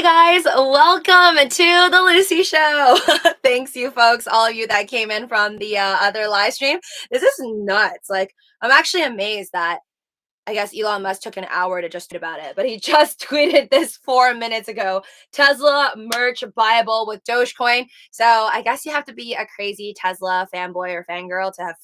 Hey guys, welcome to the Lucy Show. Thanks you folks, all of you that came in from the other live stream. This is nuts. Like, I'm actually amazed that I guess Elon Musk took an hour to just tweet about it, but he just tweeted this 4 minutes ago. Tesla merch buyable with Dogecoin. So I guess you have to be a crazy Tesla fanboy or fangirl to have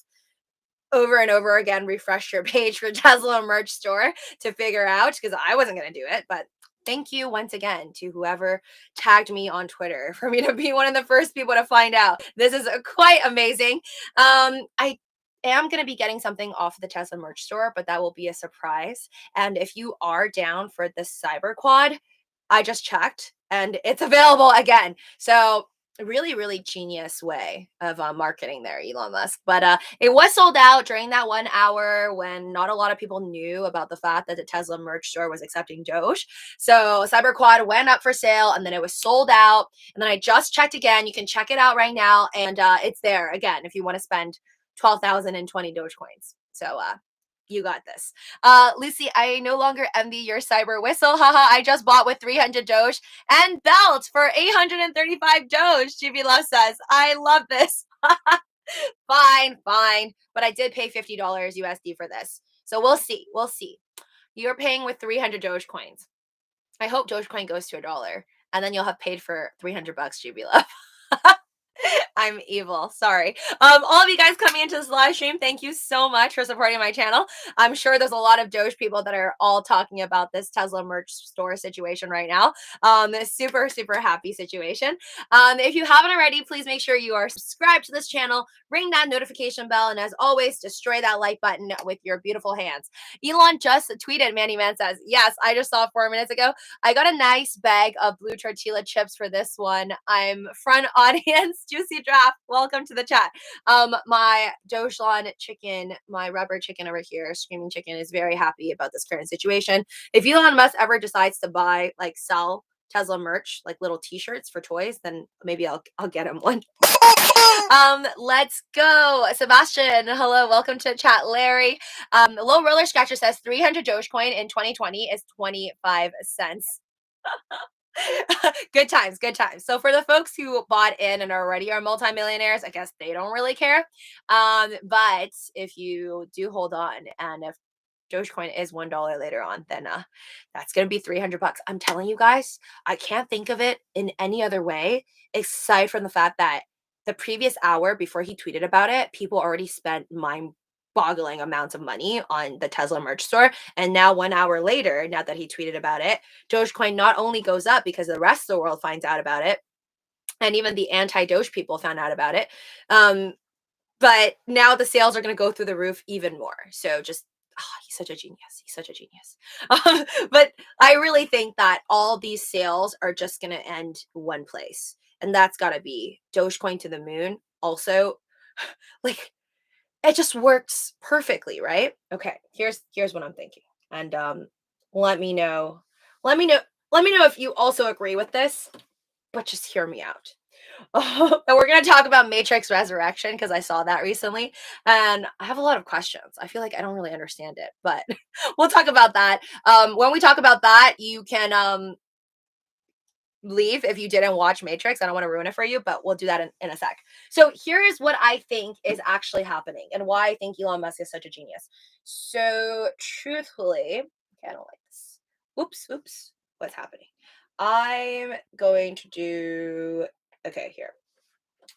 over and over again refresh your page for Tesla merch store to figure out, because I wasn't going to do it. But thank you once again to whoever tagged me on Twitter for me to be one of the first people to find out. This is quite amazing. I am going to be getting something off the Tesla merch store, but that will be a surprise. And if you are down for this cyber quad, I just checked and it's available again. So really genius way of marketing there, Elon Musk. But it was sold out during that 1 hour when not a lot of people knew about the fact that the Tesla merch store was accepting Doge. So CyberQuad went up for sale and then it was sold out. And then I just checked again. You can check it out right now, and it's there again if you want to spend 12,020 Dogecoins. So you got this. Lucy, I no longer envy your cyber whistle. Haha, I just bought with 300 Doge and belt for 835 Doge. GB Love says, I love this. Fine. But I did pay $50 USD for this. So we'll see. You're paying with 300 Doge coins. I hope Dogecoin goes to $1 and then you'll have paid for 300 bucks, GB Love. I'm evil. Sorry. All of you guys coming into this live stream, thank you so much for supporting my channel. I'm sure there's a lot of Doge people that are all talking about this Tesla merch store situation right now. Super happy situation. If you haven't already, please make sure you are subscribed to this channel, ring that notification bell, and as always, destroy that like button with your beautiful hands. Elon just tweeted, Manny Man says, yes, I just saw 4 minutes ago. I got a nice bag of blue tortilla chips for this one. I'm front audience. Juicy Draft, welcome to the chat. My Dogelon chicken, my rubber chicken over here, Screaming Chicken, is very happy about this current situation. If Elon Musk ever decides to buy, like, sell Tesla merch, like little t-shirts for toys, then maybe I'll get him one. Let's go. Sebastian, hello, welcome to chat. Larry, Low Roller Scratcher says 300 Dogecoin in 2020 is 25 cents. Good times. So for the folks who bought in and already are multimillionaires, I guess they don't really care. But if you do hold on, and if Dogecoin is $1 later on, then that's gonna be 300 bucks. I'm telling you guys, I can't think of it in any other way aside from the fact that the previous hour before he tweeted about it, people already spent mind-boggling amounts of money on the Tesla merch store. And now 1 hour later, now that he tweeted about it, Dogecoin not only goes up because the rest of the world finds out about it, and even the anti-Doge people found out about it. But now the sales are going to go through the roof even more. So just, he's such a genius. But I really think that all these sales are just going to end one place. And that's got to be Dogecoin to the moon. Also, like, it just works perfectly, right? Okay, here's what I'm thinking. And let me know if you also agree with this, but just hear me out. And we're going to talk about Matrix Resurrection because I saw that recently and I have a lot of questions. I feel like I don't really understand it, but we'll talk about that. When we talk about that, you can leave if you didn't watch Matrix. I don't want to ruin it for you, but we'll do that in a sec. So here is what I think is actually happening and why I think Elon Musk is such a genius. So truthfully, okay, I don't like this. Oops. What's happening? I'm going to do, okay, here.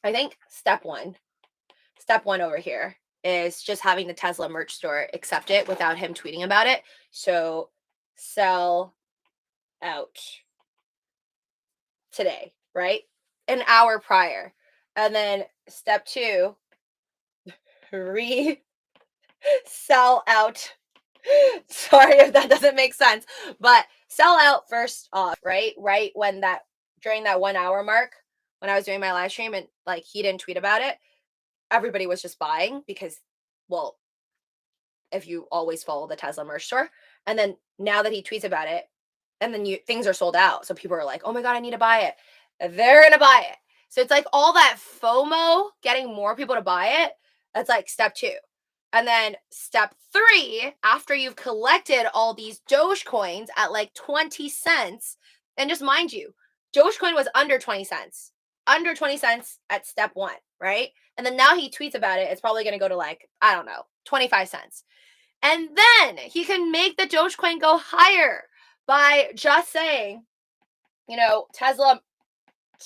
I think step one over here is just having the Tesla merch store accept it without him tweeting about it. So sell out today, right? An hour prior. And then step two, sell out. Sorry if that doesn't make sense, but sell out first off, right? Right when during that 1 hour mark, when I was doing my live stream and like he didn't tweet about it, everybody was just buying because, well, if you always follow the Tesla merch store, and then now that he tweets about it, and then things are sold out, so people are like, oh my god, I need to buy it. They're gonna buy it. So it's like all that FOMO, getting more people to buy it. That's like step two. And then step three, after you've collected all these Doge coins at like 20 cents, And just mind you, Dogecoin was under 20 cents. Under 20 cents at step 1, right? And then now he tweets about it. It's probably going to go to like, I don't know, 25 cents. And then he can make the Dogecoin go higher by just saying, you know, Tesla,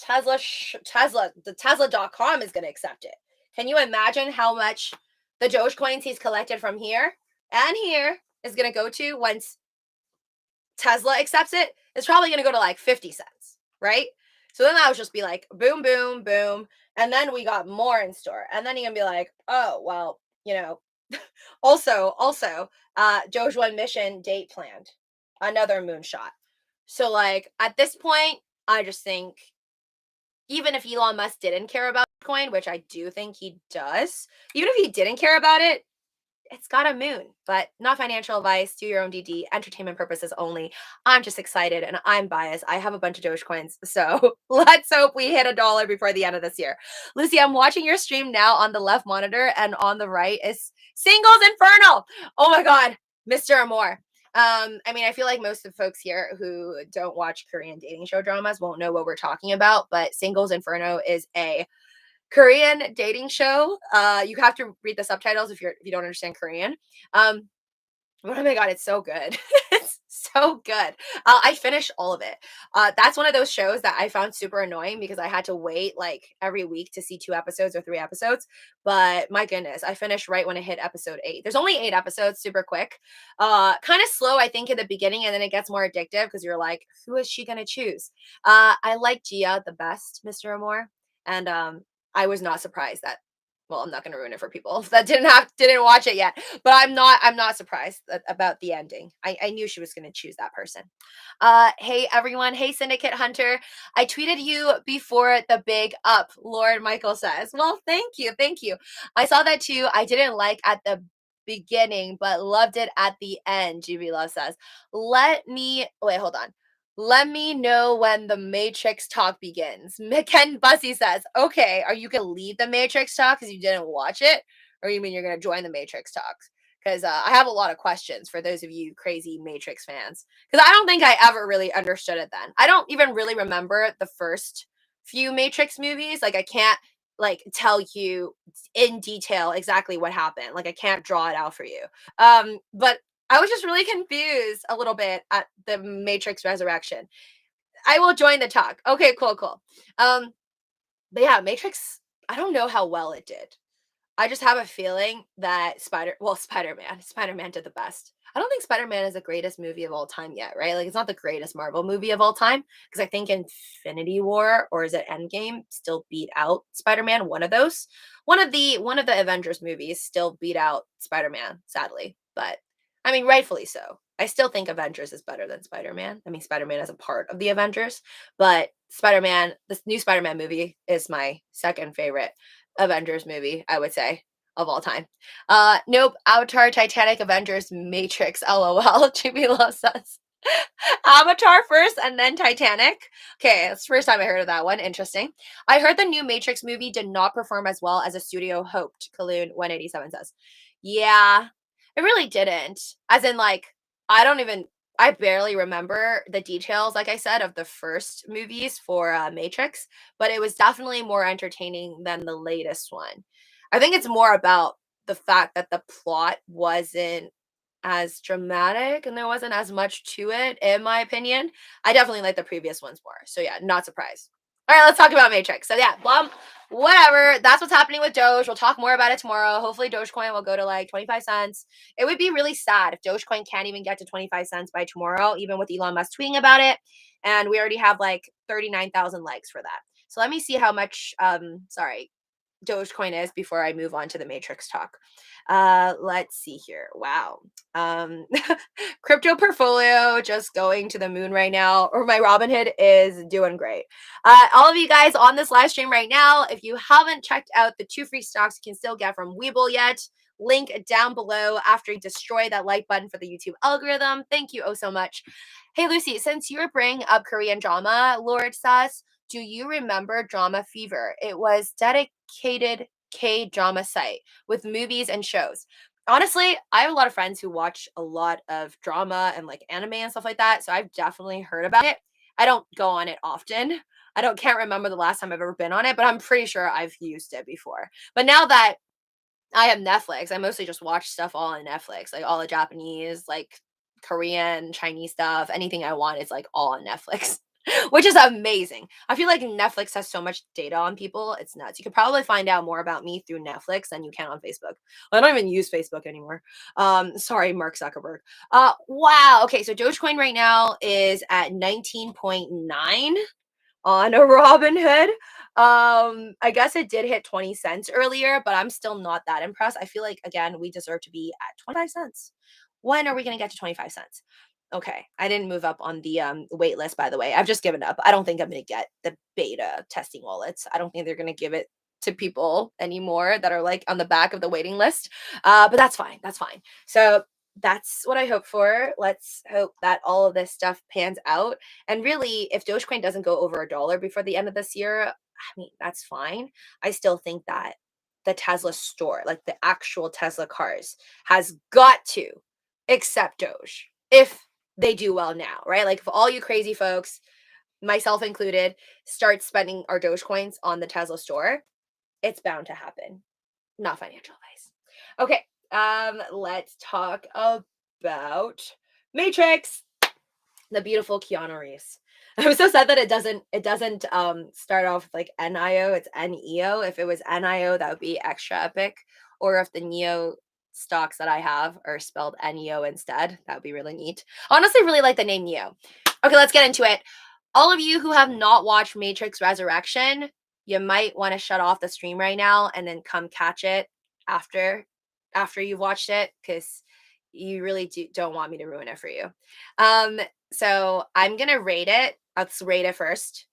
the Tesla.com is going to accept it. Can you imagine how much the Dogecoins he's collected from here and here is going to go to once Tesla accepts it? It's probably going to go to like 50 cents, right? So then that would just be like boom, boom, boom. And then we got more in store. And then you're going to be like, oh, well, you know, also, Doge 1 mission date planned. Another moonshot. So like at this point, I just think even if Elon Musk didn't care about Bitcoin, which I do think he does, even if he didn't care about it, it's got a moon, but not financial advice. Do your own DD, entertainment purposes only. I'm just excited and I'm biased. I have a bunch of Dogecoins, so let's hope we hit $1 before the end of this year. Lucy, I'm watching your stream now on the left monitor, and on the right is Singles Infernal. Oh my God, Mr. Amore. I mean, I feel like most of the folks here who don't watch Korean dating show dramas won't know what we're talking about, but Singles Inferno is a Korean dating show. You have to read the subtitles if you don't understand Korean. Oh my God, it's so good. It's so good. I finished all of it. That's one of those shows that I found super annoying because I had to wait like every week to see 2 episodes or 3 episodes. But my goodness, I finished right when I hit episode 8. There's only 8 episodes, super quick. Kind of slow, I think, in the beginning, and then it gets more addictive because you're like, who is she gonna choose? I like Gia the best, Mr. Amore, and I was not surprised that. Well, I'm not going to ruin it for people that didn't watch it yet, but I'm not surprised about the ending. I knew she was going to choose that person. Hey everyone, hey Syndicate Hunter, I tweeted you before the big up. Lord Michael says, well, thank you, thank you. I saw that too. I didn't like at the beginning, but loved it at the end. GB Love says, hold on. Let me know when the Matrix talk begins. Ken Bussy says, okay, are you going to leave the Matrix talk because you didn't watch it? Or you mean you're going to join the Matrix talks? Because I have a lot of questions for those of you crazy Matrix fans. Because I don't think I ever really understood it then. I don't even really remember the first few Matrix movies. Like, I can't like tell you in detail exactly what happened. Like, I can't draw it out for you. But I was just really confused a little bit at the Matrix Resurrection. I will join the talk. Okay, cool. But yeah, Matrix, I don't know how well it did. I just have a feeling that Spider-Man did the best. I don't think Spider-Man is the greatest movie of all time yet, right? Like, it's not the greatest Marvel movie of all time because I think Infinity War, or is it Endgame, still beat out Spider-Man. One of those, one of the Avengers movies still beat out Spider-Man, sadly. But I mean, rightfully so. I still think Avengers is better than Spider-Man. I mean, Spider-Man is a part of the Avengers, but this new Spider-Man movie is my second favorite Avengers movie, I would say, of all time. Nope. Avatar, Titanic, Avengers, Matrix, LOL. Jimmy loves us. Avatar first and then Titanic. Okay, that's the first time I heard of that one. Interesting. I heard the new Matrix movie did not perform as well as the studio hoped, Kaloon 187 says. Yeah, it really didn't. As in, like, I barely remember the details, like I said, of the first movies for Matrix, but it was definitely more entertaining than the latest one. I think it's more about the fact that the plot wasn't as dramatic and there wasn't as much to it, in my opinion. I definitely like the previous ones more. So yeah, not surprised. All right, let's talk about Matrix. So yeah, whatever. That's what's happening with Doge. We'll talk more about it tomorrow. Hopefully Dogecoin will go to like 25 cents. It would be really sad if Dogecoin can't even get to 25 cents by tomorrow, even with Elon Musk tweeting about it. And we already have like 39,000 likes for that. So let me see how much, Dogecoin is before I move on to the Matrix talk. Let's see here. Wow. Crypto portfolio just going to the moon right now, or my Robinhood is doing great. All of you guys on this live stream right now, if you haven't checked out the 2 free stocks you can still get from WEBULL yet, link down below after you destroy that like button for the YouTube algorithm. Thank you oh so much. Hey Lucy, since you're bringing up Korean drama, Lord says, do you remember Drama Fever? It was dedicated K-drama site with movies and shows. Honestly, I have a lot of friends who watch a lot of drama and like anime and stuff like that, so I've definitely heard about it. I don't go on it often. Can't remember the last time I've ever been on it, but I'm pretty sure I've used it before. But now that I have Netflix, I mostly just watch stuff all on Netflix, like all the Japanese, like Korean, Chinese stuff, anything I want is like all on Netflix. Which is amazing. I feel like Netflix has so much data on people. It's nuts. You could probably find out more about me through Netflix than you can on Facebook. Well, I don't even use Facebook anymore. Sorry, Mark Zuckerberg. Wow. Okay, so Dogecoin right now is at 19.9 on a Robinhood. I guess it did hit 20 cents earlier, but I'm still not that impressed. I feel like again, we deserve to be at 25 cents. When are we going to get to 25 cents? Okay, I didn't move up on the wait list, by the way. I've just given up. I don't think I'm going to get the beta testing wallets. I don't think they're going to give it to people anymore that are like on the back of the waiting list. But that's fine. That's fine. So that's what I hope for. Let's hope that all of this stuff pans out. And really, if Dogecoin doesn't go over $1 before the end of this year, I mean, that's fine. I still think that the Tesla store, like the actual Tesla cars, has got to accept Doge if they do well now, right? Like if all you crazy folks, myself included, start spending our Dogecoins on the Tesla store, it's bound to happen. Not financial advice. Okay, let's talk about Matrix, the beautiful Keanu Reeves. I'm so sad that it doesn't start off like NIO, it's NEO. If it was NIO, that would be extra epic. Or if the Neo stocks that I have are spelled NEO instead, that would be really neat. Honestly, really like the name Neo. Okay, let's get into it. All of you who have not watched Matrix Resurrection, you might want to shut off the stream right now and then come catch it after you've watched it, because you really don't want me to ruin it for you. So I'm gonna rate it. Let's rate it first,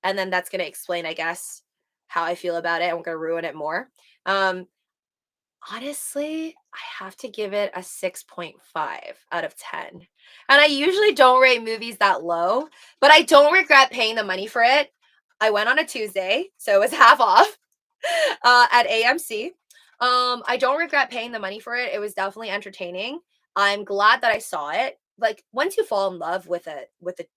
and then that's gonna explain, I guess, how I feel about it. I'm gonna ruin it more. Um, Honestly, I have to give it a 6.5 out of 10. And I usually don't rate movies that low, but I don't regret paying the money for it. I went on a Tuesday, so it was half off at AMC. I don't regret paying the money for it. It was definitely entertaining. I'm glad that I saw it. Like once you fall in love with a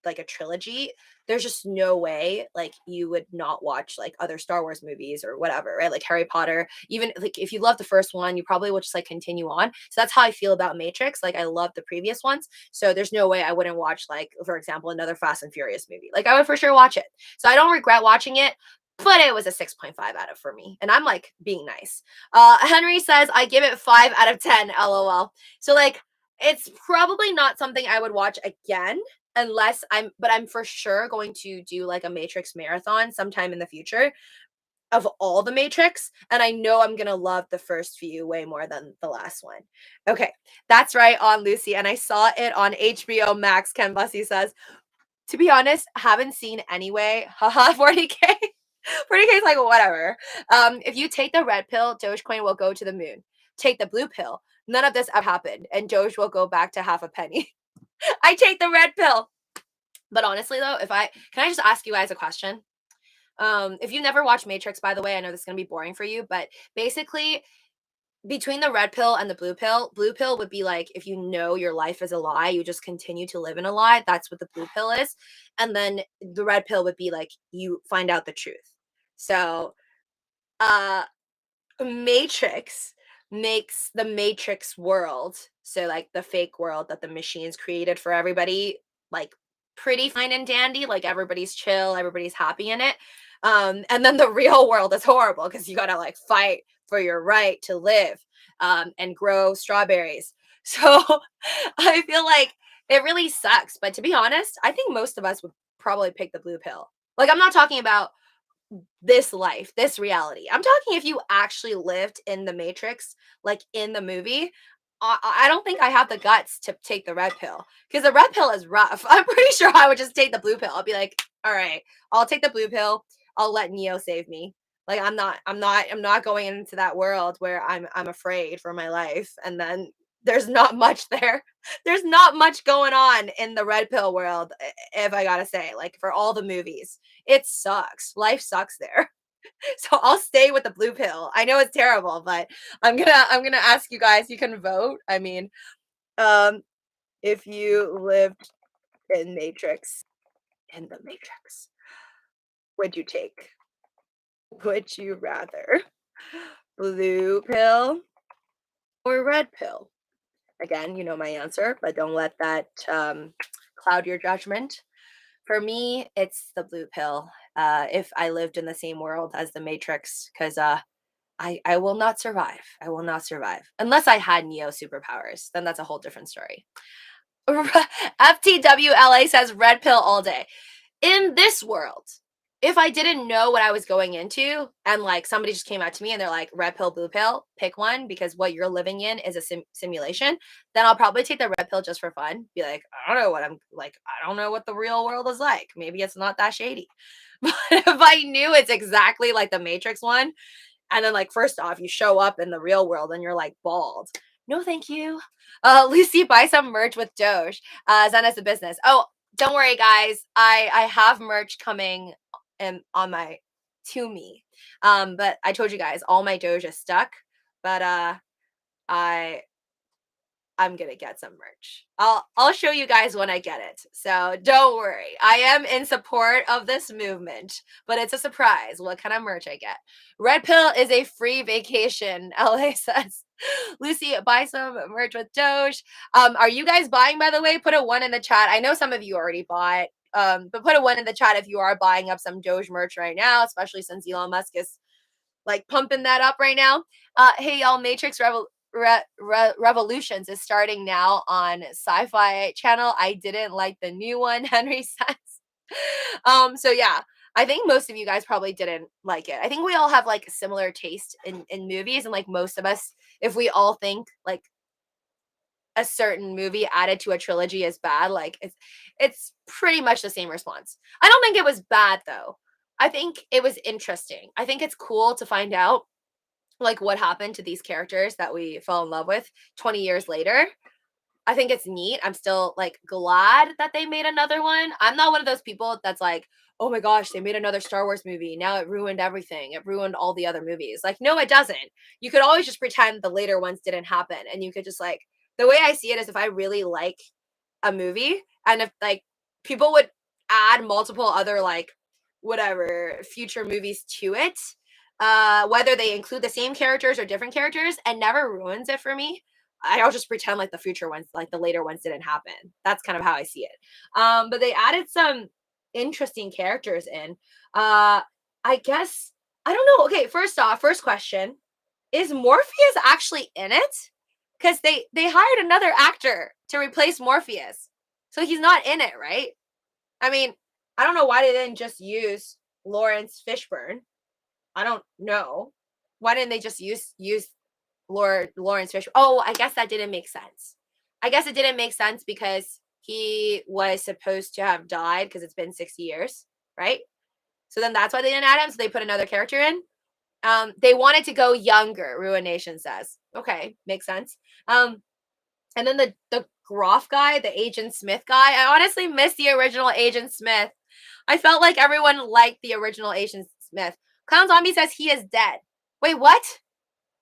like a trilogy, there's just no way like you would not watch like other Star Wars movies or whatever, right? Like Harry Potter. Even like if you love the first one, you probably will just like continue on. So that's how I feel about Matrix. Like I love the previous ones. So there's no way I wouldn't watch like, for example, another Fast and Furious movie. Like I would for sure watch it. So I don't regret watching it, but it was a 6.5 out of for me. And I'm like being nice. Henry says, I give it 5 out of 10, LOL. So like it's probably not something I would watch again unless I'm for sure going to do like a Matrix marathon sometime in the future of all the Matrix. And I know I'm gonna love the first few way more than the last one. Okay, that's right on Lucy. And I saw it on HBO Max, Ken Bussy says. To be honest, haven't seen anyway. Haha, 40K. 40K is like whatever. If you take the red pill, Dogecoin will go to the moon. Take the blue pill. None of this ever happened, and Doge will go back to half a penny. I take the red pill. But honestly, though, can I just ask you guys a question? If you never watched Matrix, by the way, I know this is gonna be boring for you, but basically, between the red pill and the blue pill would be like if you know your life is a lie, you just continue to live in a lie. That's what the blue pill is. And then the red pill would be like you find out the truth. So, uh Matrix makes the Matrix world, so like the fake world that the machines created for everybody, like pretty fine and dandy, like everybody's chill, everybody's happy in it. And then the real world is horrible because you gotta like fight for your right to live and grow strawberries. So I feel like it really sucks. But to be honest, I think most of us would probably pick the blue pill. Like I'm not talking about this life, this reality. I'm talking if you actually lived in the Matrix, like in the movie. I don't think I have the guts to take the red pill because the red pill is rough. I'm pretty sure I would just take the blue pill. I'll be like, all right, I'll take the blue pill. I'll let Neo save me. Like I'm not going into that world where I'm afraid for my life. And then there's not much there. There's not much going on in the red pill world, if I gotta say, like for all the movies. It sucks. Life sucks there. So I'll stay with the blue pill. I know it's terrible, but I'm gonna ask you guys. You can vote. I mean, um, if you lived in Matrix, in the Matrix. Would you take? Would you rather blue pill or red pill? Again, you know my answer, but don't let that cloud your judgment. For me, it's the blue pill. If I lived in the same world as the Matrix, because I will not survive. I will not survive unless I had Neo superpowers. Then that's a whole different story. FTWLA says red pill all day. In this world, if I didn't know what I was going into and like somebody just came out to me and they're like red pill, blue pill, pick one because what you're living in is a simulation, then I'll probably take the red pill just for fun. Be like, I don't know what I'm like, I don't know what the real world is like. Maybe it's not that shady. But if I knew it's exactly like the Matrix one, and then like first off, you show up in the real world and you're like bald. No, thank you. Lucy, buy some merch with Doge. Zen as a business. Oh, don't worry, guys. I have merch coming on my to me. But I told you guys all my Doge is stuck. But I I'm gonna get some merch. I'll show you guys when I get it. So don't worry. I am in support of this movement, but it's a surprise what kind of merch I get. Red pill is a free vacation, LA says. Lucy, buy some merch with Doge. Are you guys buying, by the way? Put a 1 in the chat. I know some of you already bought. But put a 1 in the chat if you are buying up some Doge merch right now, especially since Elon Musk is like pumping that up right now. Hey y'all, Matrix Revolutions is starting now on Sci-Fi Channel. I didn't like the new one, Henry says. So yeah, I think most of you guys probably didn't like it. I think we all have like similar taste in movies, and like most of us, if we all think like a certain movie added to a trilogy is bad, like it's pretty much the same response. I don't think it was bad though. I think it was interesting. I think it's cool to find out like what happened to these characters that we fell in love with 20 years later. I think it's neat. I'm still like glad that they made another one. I'm not one of those people that's like, oh my gosh, they made another Star Wars movie. Now it ruined everything. It ruined all the other movies. Like, no, it doesn't. You could always just pretend the later ones didn't happen. And you could just like, the way I see it is if I really like a movie and if like people would add multiple other like whatever future movies to it, whether they include the same characters or different characters, and never ruins it for me. I'll just pretend like the future ones, like the later ones didn't happen. That's kind of how I see it. But they added some interesting characters in. I guess I don't know. Okay, first off, first question. Is Morpheus actually in it? Because they hired another actor to replace Morpheus. So he's not in it, right? I mean, I don't know why they didn't just use Lawrence Fishburne. I don't know. Why didn't they just use Lawrence Fishburne? Oh, I guess that didn't make sense. I guess it didn't make sense because he was supposed to have died because it's been 60 years, right? So then that's why they didn't add him. So they put another character in. They wanted to go younger, Ruination says. Okay, makes sense. And then the Groff guy, the Agent Smith guy, I honestly miss the original Agent Smith. I felt like everyone liked the original Agent Smith. Clown Zombie says he is dead. Wait, what?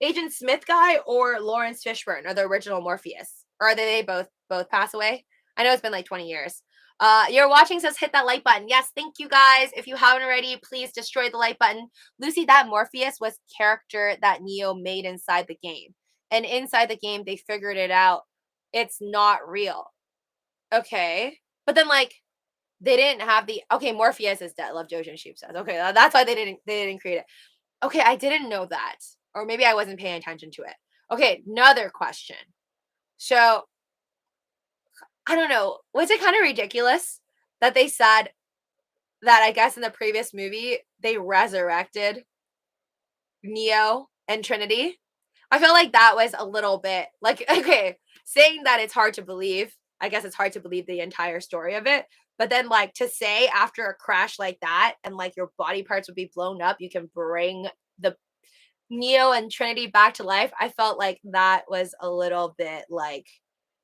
Agent Smith guy or Lawrence Fishburne or the original Morpheus? Or are they both pass away? I know it's been like 20 years. You're watching says hit that like button. Yes, thank you guys. If you haven't already, please destroy the like button. Lucy, that Morpheus was character that Neo made inside the game. And inside the game, they figured it out. It's not real. Okay. But then like they didn't have the okay, Morpheus is dead. Love Doge and Sheep says. Okay, that's why they didn't create it. Okay, I didn't know that. Or maybe I wasn't paying attention to it. Okay, another question. So I don't know. Was it kind of ridiculous that they said that I guess in the previous movie they resurrected Neo and Trinity? I feel like that was a little bit like, okay, saying that it's hard to believe. I guess it's hard to believe the entire story of it. But then, like, to say after a crash like that and like your body parts would be blown up, you can bring the Neo and Trinity back to life. I felt like that was a little bit like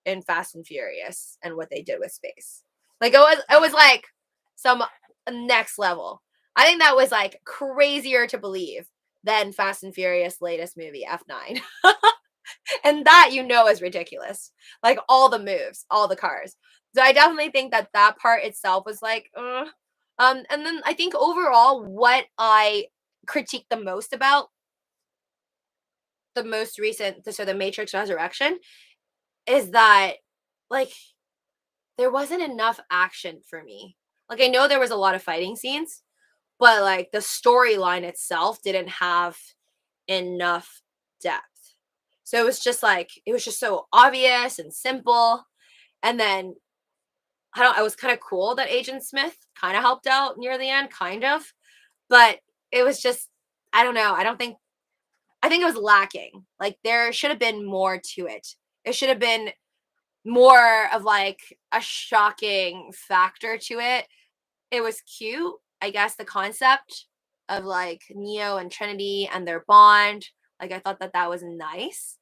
in Fast and Furious and what they did with space. Like it was like some next level. I think that was like crazier to believe than Fast and Furious latest movie F9. And that is ridiculous. Like all the moves, all the cars. So I definitely think that part itself was like, And then I think overall, what I critique the most about the most recent, so the Matrix Resurrection, is that like there wasn't enough action for me. Like I know there was a lot of fighting scenes, but like the storyline itself didn't have enough depth. So it was just so obvious and simple. And then I was kind of cool that Agent Smith kind of helped out near the end, kind of, but it was just I don't know. I think it was lacking. Like there should have been more to it. It should have been more of like a shocking factor to it. It was cute, I guess the concept of like Neo and Trinity and their bond. Like I thought that that was nice,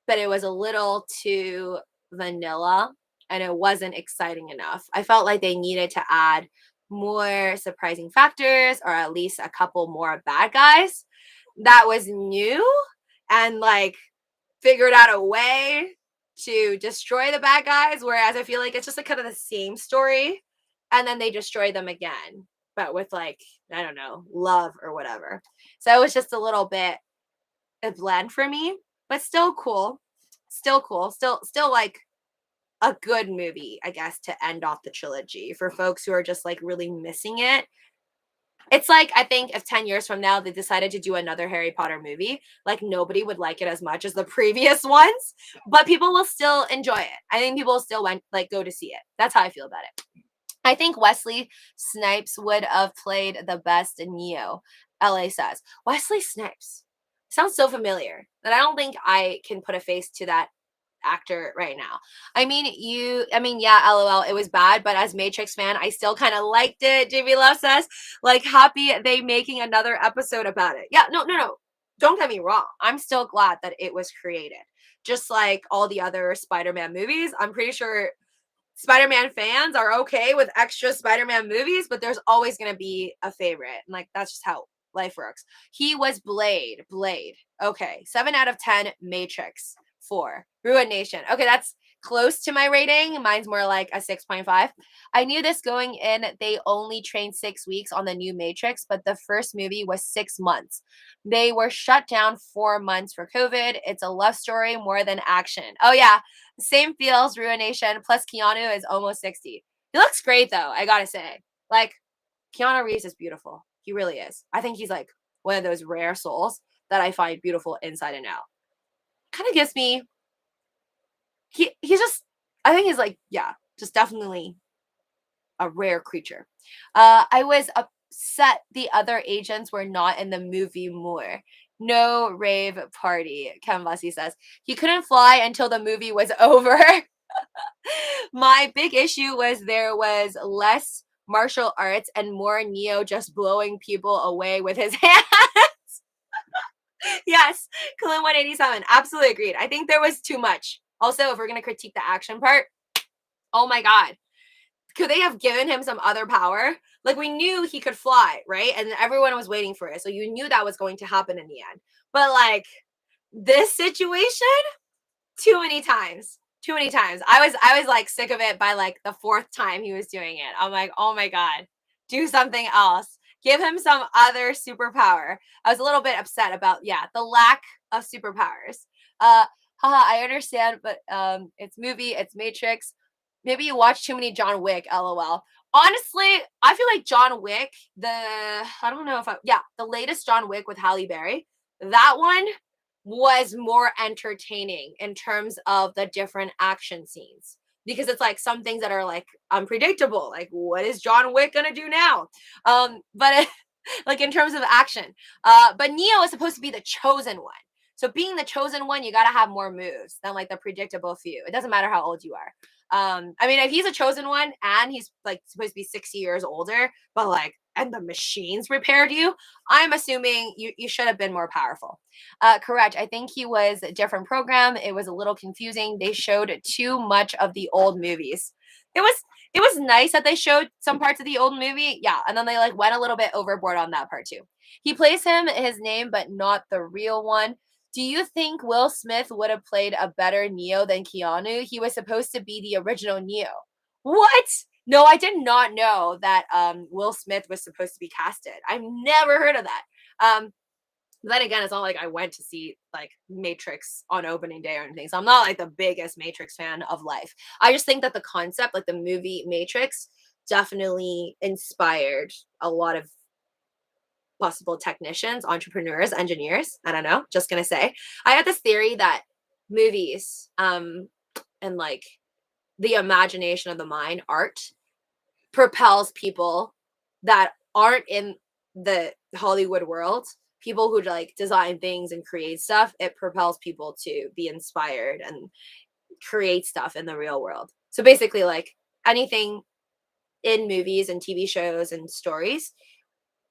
but it was a little too vanilla and it wasn't exciting enough. I felt like they needed to add more surprising factors or at least a couple more bad guys that was new and like figured out a way to destroy the bad guys. Whereas I feel like it's just like kind of the same story and then they destroy them again, but with like, I don't know, love or whatever. So it was just a little bit a blend for me, but still cool. Still cool. Still like a good movie, I guess, to end off the trilogy for folks who are just like really missing it. It's like I think if 10 years from now they decided to do another Harry Potter movie, like nobody would like it as much as the previous ones, but people will still enjoy it. I think people will still went like go to see it. That's how I feel about it. I think Wesley Snipes would have played the best in Neo. LA says. Wesley Snipes sounds so familiar that I don't think I can put a face to that actor right now. Yeah, LOL, it was bad, but as Matrix fan, I still kind of liked it. JV Love says, like, happy they making another episode about it. Yeah, no. Don't get me wrong. I'm still glad that it was created. Just like all the other Spider-Man movies, I'm pretty sure Spider-Man fans are okay with extra Spider-Man movies, but there's always going to be a favorite. And like, that's just how life works. He was Blade. Okay. 7 out of 10 Matrix. 4. Ruin Nation. Okay, that's close to my rating. Mine's more like a 6.5. I knew this going in. They only trained 6 weeks on the new Matrix, but the first movie was 6 months. They were shut down 4 months for COVID. It's a love story more than action. Oh yeah, same feels, Ruination. Plus Keanu is almost 60. He looks great though, I gotta say. Like, Keanu Reeves is beautiful. He really is. I think he's like one of those rare souls that I find beautiful inside and out. Kind of gives me he's just I think he's like, yeah, just definitely a rare creature. I was upset the other agents were not in the movie more. No rave party, Canvasi says. He couldn't fly until the movie was over. My big issue was there was less martial arts and more Neo just blowing people away with his hands. Yes, Colin 187. Absolutely agreed. I think there was too much. Also, if we're going to critique the action part, oh my God. Could they have given him some other power? Like, we knew he could fly, right? And everyone was waiting for it. So you knew that was going to happen in the end. But like, this situation, too many times. Too many times. I was like sick of it by like the 4th time he was doing it. I'm like, oh my God, do something else. Give him some other superpower. I was a little bit upset about, the lack of superpowers. I understand, but it's movie, it's Matrix. Maybe you watch too many John Wick, LOL. Honestly, I feel like John Wick, the latest John Wick with Halle Berry, that one was more entertaining in terms of the different action scenes. Because it's like some things that are like unpredictable. Like, what is John Wick gonna do now? But like in terms of action. But Neo is supposed to be the chosen one. So being the chosen one, you gotta have more moves than like the predictable few. It doesn't matter how old you are. If he's a chosen one and he's like supposed to be 60 years older, but like, and the machines repaired you, I'm assuming you should have been more powerful. Correct. I think he was a different program. It was a little confusing. They showed too much of the old movies. It was nice that they showed some parts of the old movie. Yeah. And then they like went a little bit overboard on that part too. He plays his name, but not the real one. Do you think Will Smith would have played a better Neo than Keanu? He was supposed to be the original Neo. What? No, I did not know that Will Smith was supposed to be casted. I've never heard of that. Then again, it's not like I went to see like Matrix on opening day or anything. So I'm not like the biggest Matrix fan of life. I just think that the concept, like the movie Matrix, definitely inspired a lot of possible technicians, entrepreneurs, engineers. I don't know. Just gonna say. I had this theory that movies, and like the imagination of the mind, art, propels people that aren't in the Hollywood world, people who like design things and create stuff, it propels people to be inspired and create stuff in the real world. So basically, like anything in movies and TV shows and stories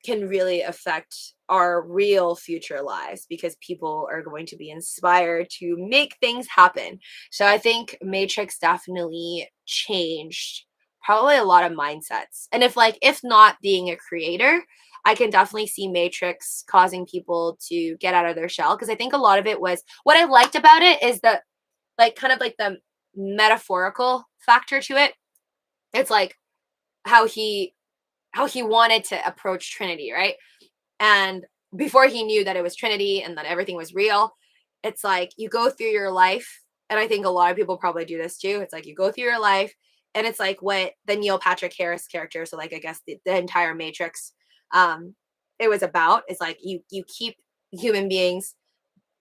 can really affect our real future lives because people are going to be inspired to make things happen. So I think Matrix definitely changed probably a lot of mindsets. And if not being a creator, I can definitely see Matrix causing people to get out of their shell because I think a lot of it was what I liked about it is the like kind of like the metaphorical factor to it. It's like how he wanted to approach Trinity, right? And before he knew that it was Trinity and that everything was real, it's like you go through your life, and I think a lot of people probably do this too. It's like you go through your life, and it's like what the Neil Patrick Harris character, so like I guess the entire Matrix, um, it was about. It's like you keep human beings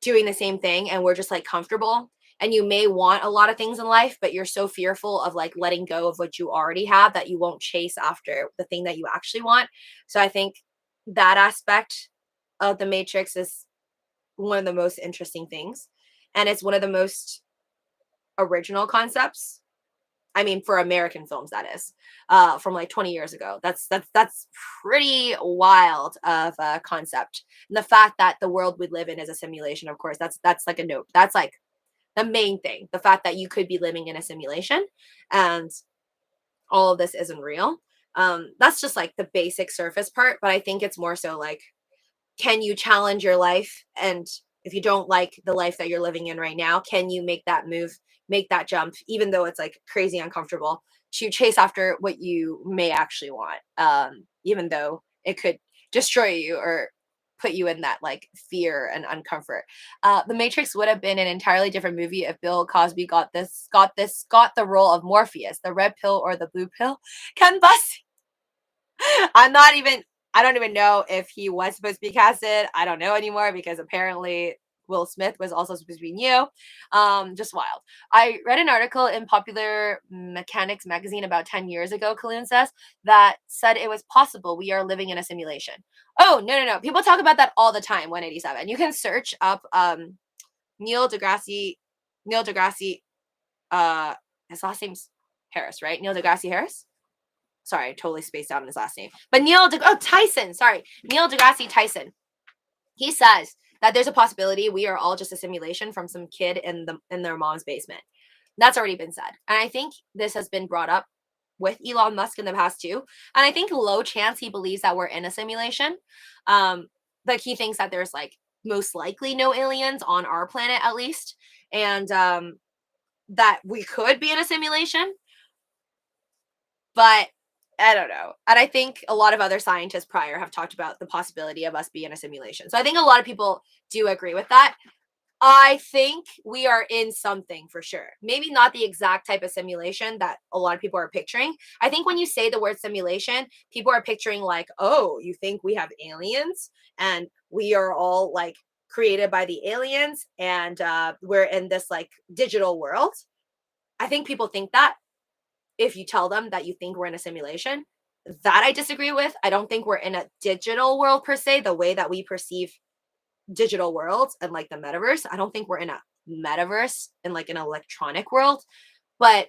doing the same thing and we're just like comfortable and you may want a lot of things in life but you're so fearful of like letting go of what you already have that you won't chase after the thing that you actually want. So I think that aspect of the Matrix is one of the most interesting things and it's one of the most original concepts. I mean, for American films, that is, from like 20 years ago. That's pretty wild of a concept. And the fact that the world we live in is a simulation, of course, that's like a note. That's like the main thing. The fact that you could be living in a simulation, and all of this isn't real. That's just like the basic surface part. But I think it's more so like can you challenge your life, and if you don't like the life that you're living in right now, can you make that move, make that jump even though it's like crazy uncomfortable to chase after what you may actually want, even though it could destroy you or put you in that like fear and uncomfort. The Matrix would have been an entirely different movie if Bill Cosby got the role of Morpheus, the red pill or the blue pill. Ken Bus I'm not even I don't even know if he was supposed to be casted. I don't know anymore because apparently Will Smith was also supposed to be new. Just wild. I read an article in Popular Mechanics magazine about 10 years ago, Kaloon says, that said it was possible we are living in a simulation. Oh, no. People talk about that all the time, 187. You can search up Neil deGrasse, Neil deGrasse, his last name's Harris, right? Neil deGrasse Harris? Sorry, I totally spaced out on his last name. But Tyson. Sorry, Neil deGrasse Tyson. He says that there's a possibility we are all just a simulation from some kid in their mom's basement. That's already been said, and I think this has been brought up with Elon Musk in the past too. And I think low chance he believes that we're in a simulation. Like he thinks that there's like most likely no aliens on our planet at least, and that we could be in a simulation, but I don't know. And I think a lot of other scientists prior have talked about the possibility of us being in a simulation. So I think a lot of people do agree with that. I think we are in something for sure. Maybe not the exact type of simulation that a lot of people are picturing. I think when you say the word simulation, people are picturing like, oh, you think we have aliens and we are all like created by the aliens and we're in this like digital world. I think people think that if you tell them that you think we're in a simulation. That I disagree with. I don't think we're in a digital world per se, the way that we perceive digital worlds and like the metaverse. I don't think we're in a metaverse in like an electronic world, but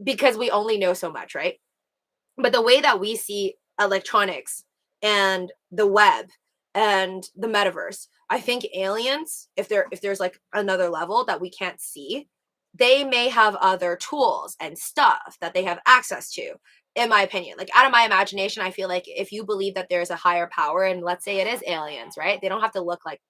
because we only know so much, right? But the way that we see electronics and the web and the metaverse, I think aliens, if there's like another level that we can't see, they may have other tools and stuff that they have access to, in my opinion. Like out of my imagination, I feel like if you believe that there's a higher power, and let's say it is aliens, right? They don't have to look like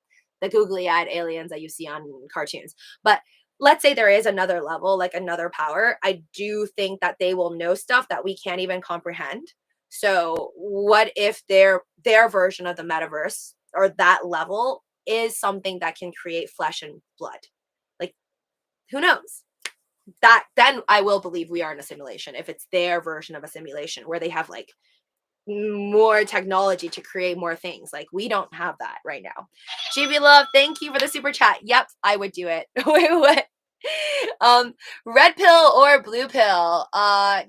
the googly-eyed aliens that you see on cartoons, but let's say there is another level, like another power, I do think that they will know stuff that we can't even comprehend. So what if their version of the metaverse or that level is something that can create flesh and blood? Like, who knows? That then I will believe we are in a simulation if it's their version of a simulation where they have like more technology to create more things. Like, we don't have that right now. GB Love, thank you for the super chat. Yep, I would do it. Wait, what? Red pill or blue pill?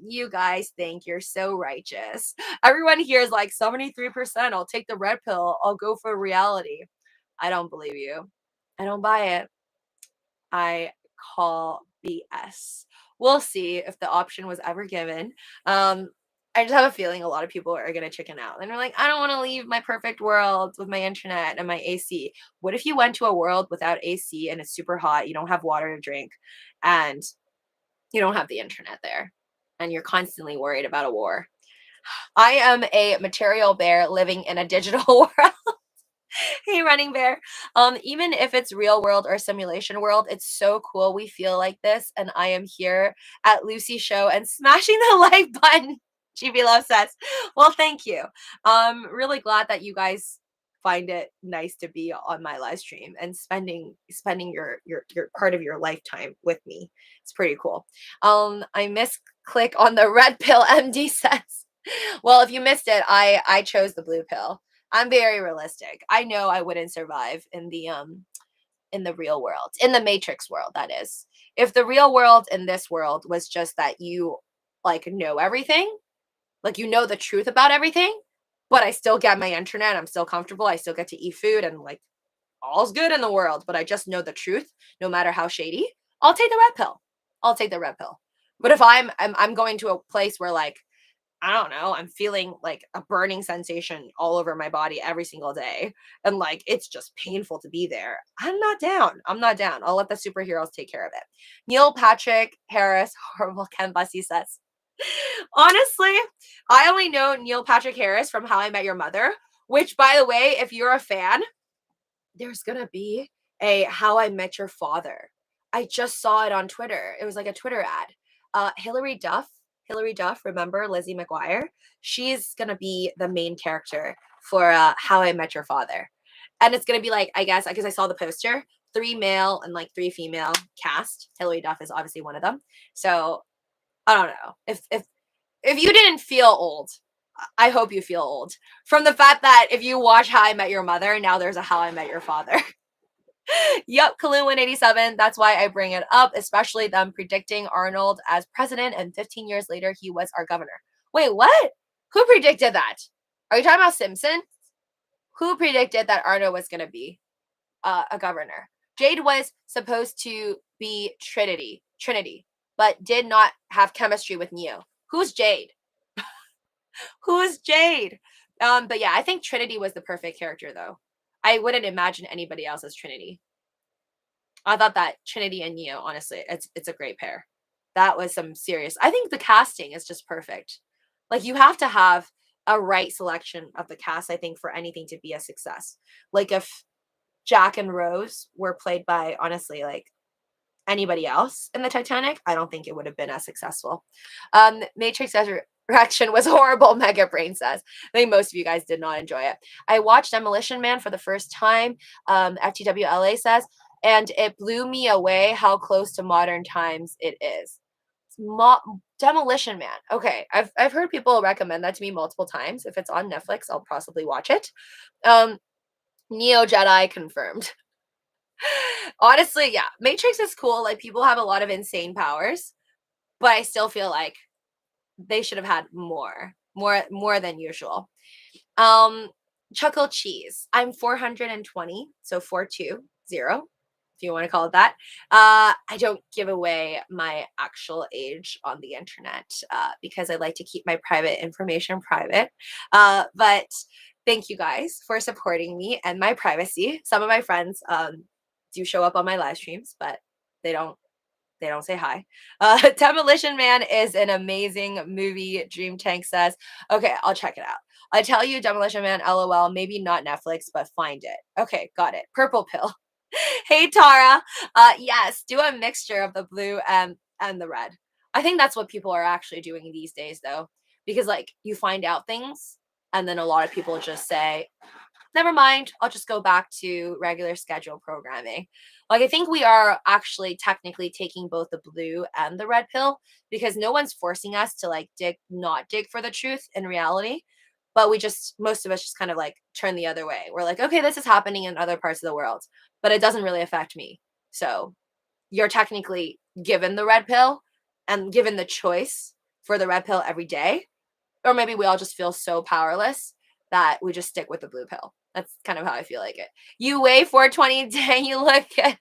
You guys think you're so righteous. Everyone here is like 73%. I'll take the red pill. I'll go for reality. I don't believe you. I don't buy it. I call BS. We'll see if the option was ever given. I just have a feeling a lot of people are going to chicken out. And they're like, I don't want to leave my perfect world with my internet and my AC. What if you went to a world without AC and it's super hot, you don't have water to drink, and you don't have the internet there, and you're constantly worried about a war? I am a material bear living in a digital world. Hey, running bear. Even if it's real world or simulation world, it's so cool we feel like this, and I am here at Luci show and smashing the like button. GB Love says, well, thank you. Really glad that you guys find it nice to be on my live stream and spending your part of your lifetime with me. It's pretty cool. I misclick on the red pill. MD says, well, if you missed it, I chose the blue pill. I'm very realistic. I know I wouldn't survive in the real world, in the matrix world, that is. If the real world in this world was just that you like know everything, like you know the truth about everything, but I still get my internet, I'm still comfortable, I still get to eat food, and like all's good in the world, but I just know the truth no matter how shady, I'll take the red pill. I'll take the red pill. But if I'm going to a place where like, I don't know, I'm feeling like a burning sensation all over my body every single day, and like it's just painful to be there, I'm not down. I'm not down. I'll let the superheroes take care of it. Neil Patrick Harris, horrible Ken Bussy says, honestly, I only know Neil Patrick Harris from How I Met Your Mother, which, by the way, if you're a fan, there's gonna be a How I Met Your Father. I just saw it on Twitter. It was like a Twitter ad. Hilary Duff, remember Lizzie McGuire? She's gonna be the main character for How I Met Your Father. And it's gonna be like, I guess, because I saw the poster, 3 male and like 3 female cast. Hilary Duff is obviously one of them. So I don't know. If you didn't feel old, I hope you feel old from the fact that if you watch How I Met Your Mother, now there's a How I Met Your Father. Yep, Kaloo 187. That's why I bring it up, especially them predicting Arnold as president, and 15 years later, he was our governor. Wait, what? Who predicted that? Are you talking about Simpson? Who predicted that Arnold was going to be a governor? Jade was supposed to be Trinity, but did not have chemistry with Neo. Who's Jade? Who's Jade? But yeah, I think Trinity was the perfect character, though. I wouldn't imagine anybody else as Trinity. I thought that Trinity and Neo, honestly, it's a great pair. That was some serious. I think the casting is just perfect. Like, you have to have a right selection of the cast, I think, for anything to be a success. Like, if Jack and Rose were played by, honestly, like anybody else in the Titanic, I don't think it would have been as successful. Matrix Resurrection was horrible, Mega Brain says. I think most of you guys did not enjoy it. I watched Demolition Man for the first time, FTWLA says, and it blew me away how close to modern times it is. Demolition Man. Okay, I've heard people recommend that to me multiple times. If it's on Netflix, I'll possibly watch it. Neo Jedi confirmed. Honestly, yeah, Matrix is cool. Like, people have a lot of insane powers, but I still feel like they should have had more than usual. Chuckle Cheese. I'm 420, so 420, if you want to call it that. I don't give away my actual age on the internet because I like to keep my private information private. But thank you guys for supporting me and my privacy. Some of my friends do show up on my live streams, but they don't say hi. Demolition Man is an amazing movie, Dream Tank says. Okay, I'll check it out. I tell you, Demolition Man, LOL, maybe not Netflix, but find it. Okay, got it. Purple pill. Hey Tara. Yes, do a mixture of the blue and the red. I think that's what people are actually doing these days though. Because like you find out things and then a lot of people just say, never mind, I'll just go back to regular schedule programming. Like I think we are actually technically taking both the blue and the red pill because no one's forcing us to like not dig for the truth in reality. But we just most of us just kind of like turn the other way. We're like, okay, this is happening in other parts of the world, but it doesn't really affect me. So you're technically given the red pill and given the choice for the red pill every day. Or maybe we all just feel so powerless that we just stick with the blue pill. That's kind of how I feel like it. You weigh 420 dang, you look good.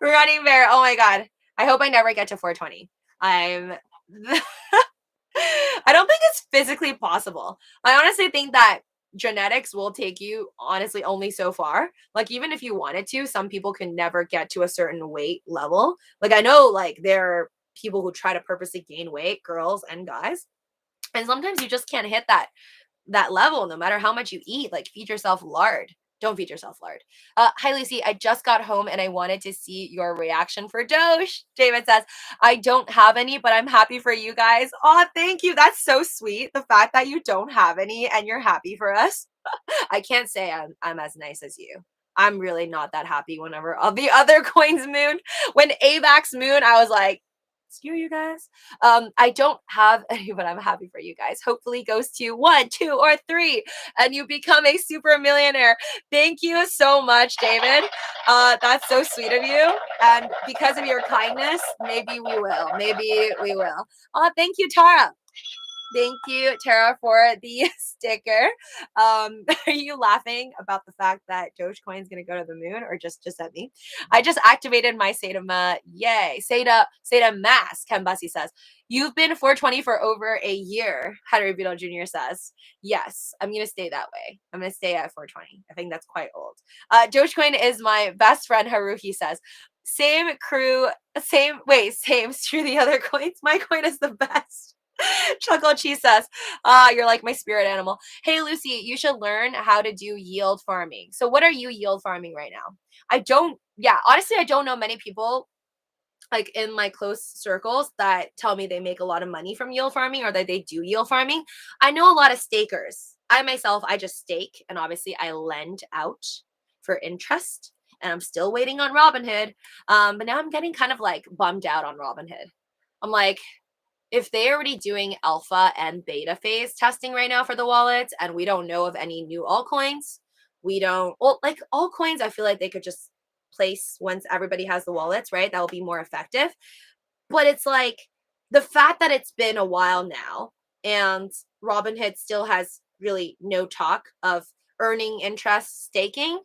Running bear. Oh my god. I hope I never get to 420. I'm I don't think it's physically possible. I honestly think that genetics will take you honestly only so far. Like even if you wanted to, some people can never get to a certain weight level. Like I know like there are people who try to purposely gain weight, girls and guys. And sometimes you just can't hit that level no matter how much you eat. Like feed yourself lard. Don't feed yourself lard. Hi Lucy, I just got home and I wanted to see your reaction for Doge. David says, I don't have any, but I'm happy for you guys. Oh, thank you. That's so sweet. The fact that you don't have any and you're happy for us. I can't say I'm as nice as you. I'm really not that happy whenever all the other coins moon. When AVAX moon, I was like, screw you guys. I don't have any, but I'm happy for you guys. Hopefully goes to 1, 2, or 3, and you become a super millionaire. Thank you so much, David. That's so sweet of you. And because of your kindness, maybe we will. Maybe we will. Oh, thank you, Tara. Thank you, Tara, for the sticker. Are you laughing about the fact that Dogecoin is going to go to the moon, or just at me? I just activated my Seda. Yay, Seda mask. Ken Bussy says you've been 420 for over a year. Henry Beetle Jr. says yes. I'm going to stay that way. I'm going to stay at 420. I think that's quite old. Dogecoin is my best friend. Haruhi says same crew, same. Screw the other coins. My coin is the best. Chuckle Cheese says, you're like my spirit animal. Hey, Lucy, you should learn how to do yield farming. So what are you yield farming right now? Honestly, I don't know many people like in my close circles that tell me they make a lot of money from yield farming or that they do yield farming. I know a lot of stakers. I myself, I just stake and obviously I lend out for interest and I'm still waiting on Robinhood. But now I'm getting kind of like bummed out on Robinhood. I'm like, if they're already doing alpha and beta phase testing right now for the wallets and we don't know of any new altcoins, like altcoins, I feel like they could just place once everybody has the wallets, right? That will be more effective. But it's like the fact that it's been a while now and Robinhood still has really no talk of earning interest staking,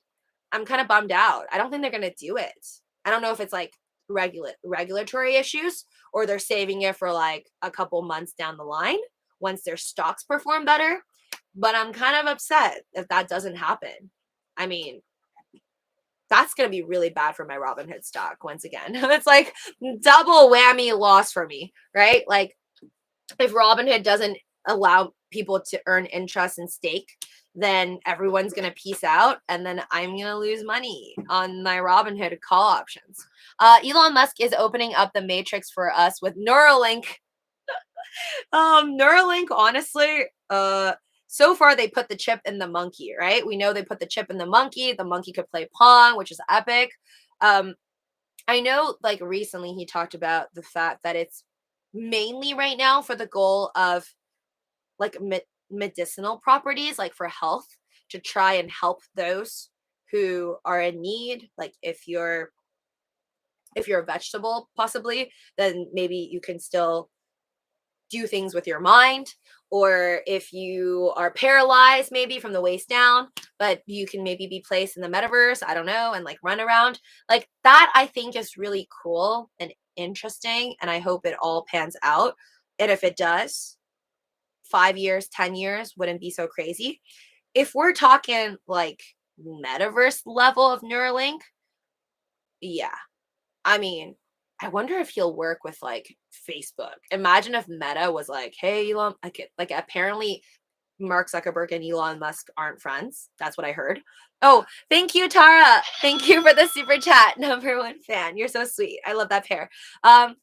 I'm kind of bummed out. I don't think they're going to do it. I don't know if it's like regulatory issues or they're saving it for like a couple months down the line once their stocks perform better. But I'm kind of upset if that doesn't happen. I mean, that's going to be really bad for my Robinhood stock once again. It's like double whammy loss for me, right? Like if Robinhood doesn't allow people to earn interest and stake, then everyone's going to peace out and then I'm going to lose money on my Robinhood call options. Elon Musk is opening up the matrix for us with Neuralink. Neuralink, honestly, so far they put the chip in the monkey, right? We know they put the chip in the monkey. The monkey could play Pong, which is epic. I know like recently he talked about the fact that it's mainly right now for the goal of like medicinal properties, like for health, to try and help those who are in need. Like if you're a vegetable possibly, then maybe you can still do things with your mind, or if you are paralyzed maybe from the waist down but you can maybe be placed in the metaverse, I don't know, and like run around like that. I think is really cool and interesting and I hope it all pans out, and if it does, 5 years, 10 years wouldn't be so crazy. If we're talking like metaverse level of Neuralink, yeah, I mean, I wonder if he'll work with like Facebook. Imagine if Meta was like, "Hey, Elon, like apparently Mark Zuckerberg and Elon Musk aren't friends. That's what I heard. Oh, thank you, Tara. Thank you for the super chat. Number one fan. You're so sweet. I love that pair. I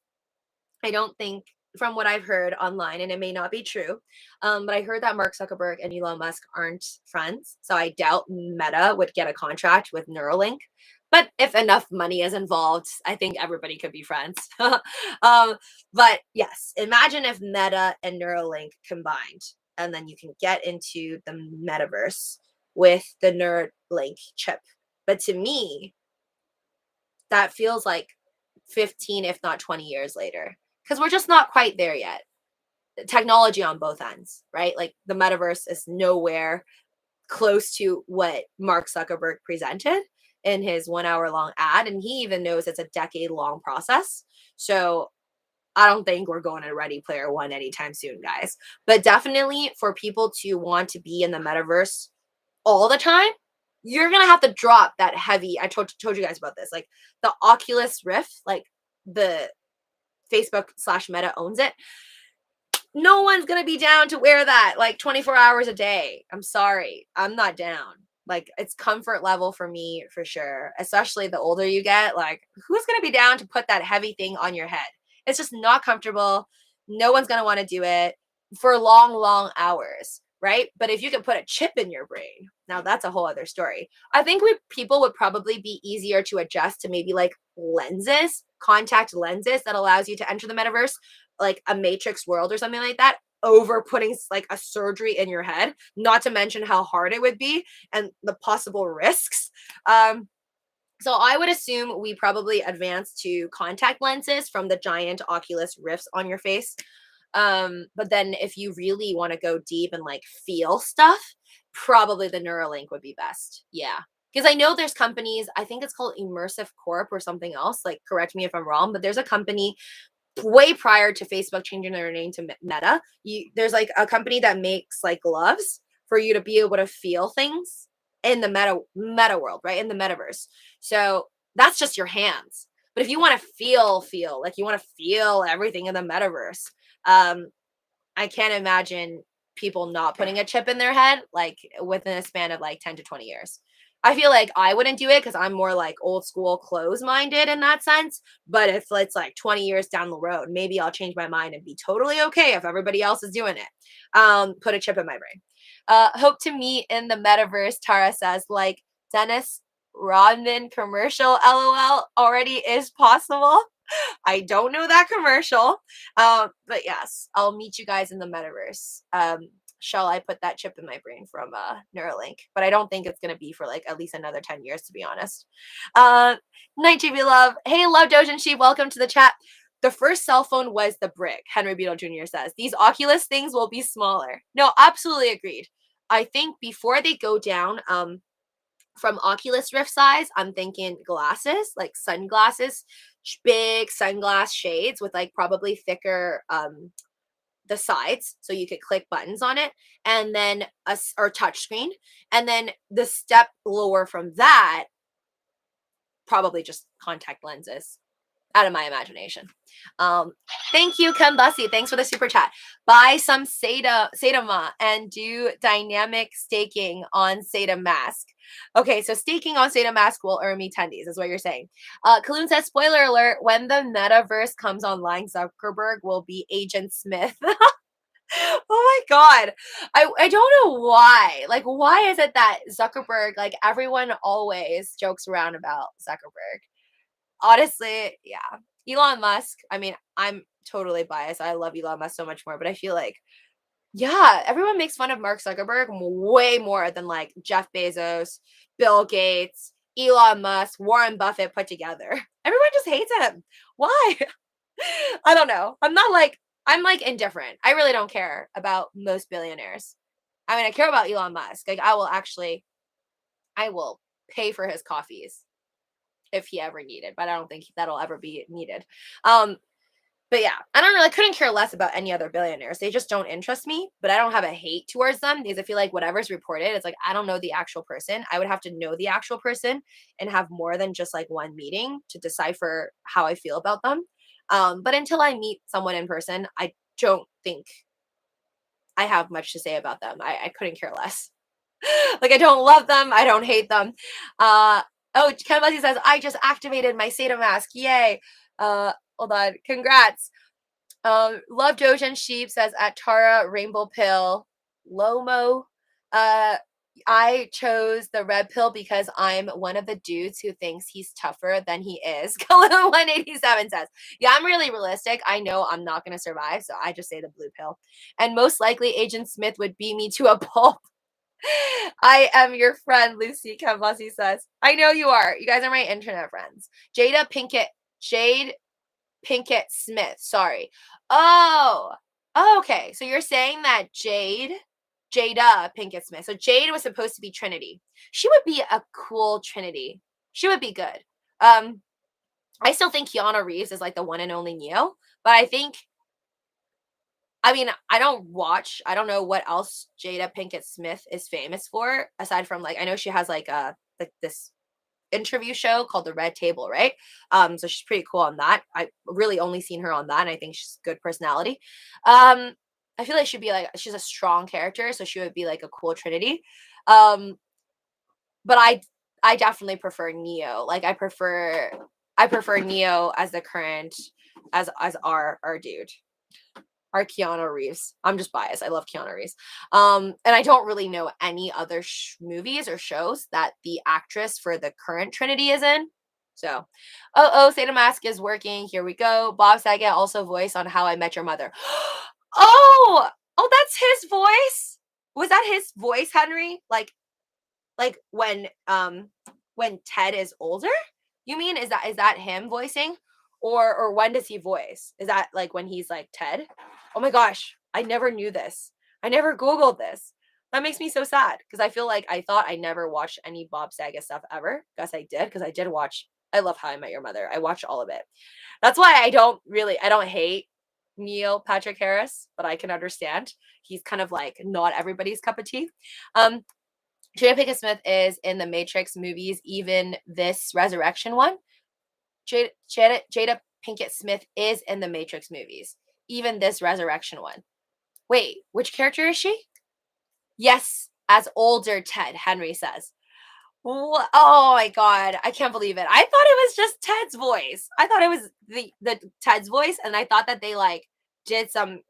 don't think, from what I've heard online, and it may not be true, but I heard that Mark Zuckerberg and Elon Musk aren't friends. So I doubt Meta would get a contract with Neuralink. But if enough money is involved, I think everybody could be friends. But yes, imagine if Meta and Neuralink combined, and then you can get into the metaverse with the Neuralink chip. But to me, that feels like 15, if not 20 years later, because we're just not quite there yet. Technology on both ends, right? Like the metaverse is nowhere close to what Mark Zuckerberg presented in his 1 hour long ad. And he even knows it's a decade long process. So I don't think we're going to Ready Player One anytime soon, guys. But definitely for people to want to be in the metaverse all the time, you're going to have to drop that heavy. I told you guys about this. Like the Oculus Rift, like the Facebook/Meta owns it. No one's going to be down to wear that like 24 hours a day. I'm sorry. I'm not down. Like it's comfort level for me for sure. Especially the older you get, like who's going to be down to put that heavy thing on your head? It's just not comfortable. No one's going to want to do it for long, long hours, right? But if you can put a chip in your brain, now that's a whole other story. I think people would probably be easier to adjust to maybe like lenses, contact lenses that allows you to enter the metaverse, like a matrix world or something like that, over putting like a surgery in your head, not to mention how hard it would be and the possible risks. So I would assume we probably advance to contact lenses from the giant Oculus Rifts on your face. But then if you really want to go deep and like feel stuff, probably the Neuralink would be best. Yeah. Because I know there's companies, I think it's called Immersive Corp or something else. Like, correct me if I'm wrong, but there's a company way prior to Facebook changing their name to Meta. There's like a company that makes like gloves for you to be able to feel things in the meta world, right? In the metaverse. So that's just your hands. But if you want to feel like you want to feel everything in the metaverse, I can't imagine people not putting a chip in their head like within a span of like 10 to 20 years. I feel like I wouldn't do it because I'm more like old school close minded in that sense. But if it's like 20 years down the road, maybe I'll change my mind and be totally okay if everybody else is doing it. Put a chip in my brain. Hope to meet in the metaverse, Tara says, like Dennis Rodman commercial, LOL, already is possible. I don't know that commercial. But yes, I'll meet you guys in the metaverse. Shall I put that chip in my brain from Neuralink? But I don't think it's going to be for like at least another 10 years, to be honest. Night TV Love. Hey, Love Doge and She, welcome to the chat. The first cell phone was the brick, Henry Beadle Jr. says. These Oculus things will be smaller. No, absolutely agreed. I think before they go down from Oculus Rift size, I'm thinking glasses, like sunglasses, big sunglass shades with like probably thicker the sides, so you could click buttons on it, and then or touch screen, and then the step lower from that, probably just contact lenses. Out of my imagination. Thank you, Kambasi. Thanks for the super chat. Buy some Sadama and do dynamic staking on Sada Mask. Okay, so staking on Sada Mask will earn me tendies, is what you're saying. Kaloon says, spoiler alert, when the metaverse comes online, Zuckerberg will be Agent Smith. Oh my God. I don't know why. Like, why is it that Zuckerberg, like everyone always jokes around about Zuckerberg? Honestly, yeah. Elon Musk, I mean, I'm totally biased. I love Elon Musk so much more, but I feel like, yeah, everyone makes fun of Mark Zuckerberg way more than like Jeff Bezos, Bill Gates, Elon Musk, Warren Buffett put together. Everyone just hates him. Why? I don't know. I'm like indifferent. I really don't care about most billionaires. I mean, I care about Elon Musk. Like, I will pay for his coffees if he ever needed, but I don't think that'll ever be needed. But yeah, I couldn't care less about any other billionaires. They just don't interest me, but I don't have a hate towards them because I feel like whatever's reported, it's like, I don't know the actual person. I would have to know the actual person and have more than just like one meeting to decipher how I feel about them. But until I meet someone in person, I don't think I have much to say about them. I couldn't care less. Like, I don't love them. I don't hate them. Oh, Ken Buzzy says, I just activated my Seda mask. Yay. Hold on. Congrats. Love Doge and Sheep says, at Tara Rainbow Pill. Lomo. I chose the red pill because I'm one of the dudes who thinks he's tougher than he is. Kalil 187 says, yeah, I'm really realistic. I know I'm not going to survive, so I just say the blue pill. And most likely Agent Smith would beat me to a pulp. I am your friend, Luci, Kambasi says. I know you are. You guys are my internet friends. Jade Pinkett Smith. Sorry. Oh, okay. So you're saying that Jada Pinkett Smith. So Jade was supposed to be Trinity. She would be a cool Trinity. She would be good. I still think Keanu Reeves is like the one and only Neo, but I mean, I don't know what else Jada Pinkett Smith is famous for, aside from, like, I know she has like this interview show called The Red Table, right? So she's pretty cool on that. I really only seen her on that, and I think she's good personality. I feel like she's a strong character, so she would be like a cool Trinity. But I definitely prefer Neo. Like, I prefer Neo as the current as our dude. Our Keanu Reeves. I'm just biased. I love Keanu Reeves. And I don't really know any other movies or shows that the actress for the current Trinity is in. So, Sada Mask is working. Here we go. Bob Saget also voiced on How I Met Your Mother. Oh, that's his voice. Was that his voice, Henry? Like when Ted is older? You mean is that him voicing? Or when does he voice? Is that like when he's like Ted? Oh my gosh, I never knew this. I never Googled this. That makes me so sad because I feel like I thought I never watched any Bob Saget stuff ever. Guess I did because I did watch. I love How I Met Your Mother. I watched all of it. That's why I don't hate Neil Patrick Harris, but I can understand. He's kind of like not everybody's cup of tea. Jada Pinkett Smith is in the Matrix movies, even this Resurrection one. Jada Pinkett Smith is in the Matrix movies, even this Resurrection one. Wait, which character is she? Yes, as older Ted, Henry says. Oh my god, I can't believe it. I thought it was just Ted's voice. I thought it was the Ted's voice, and I thought that they like did some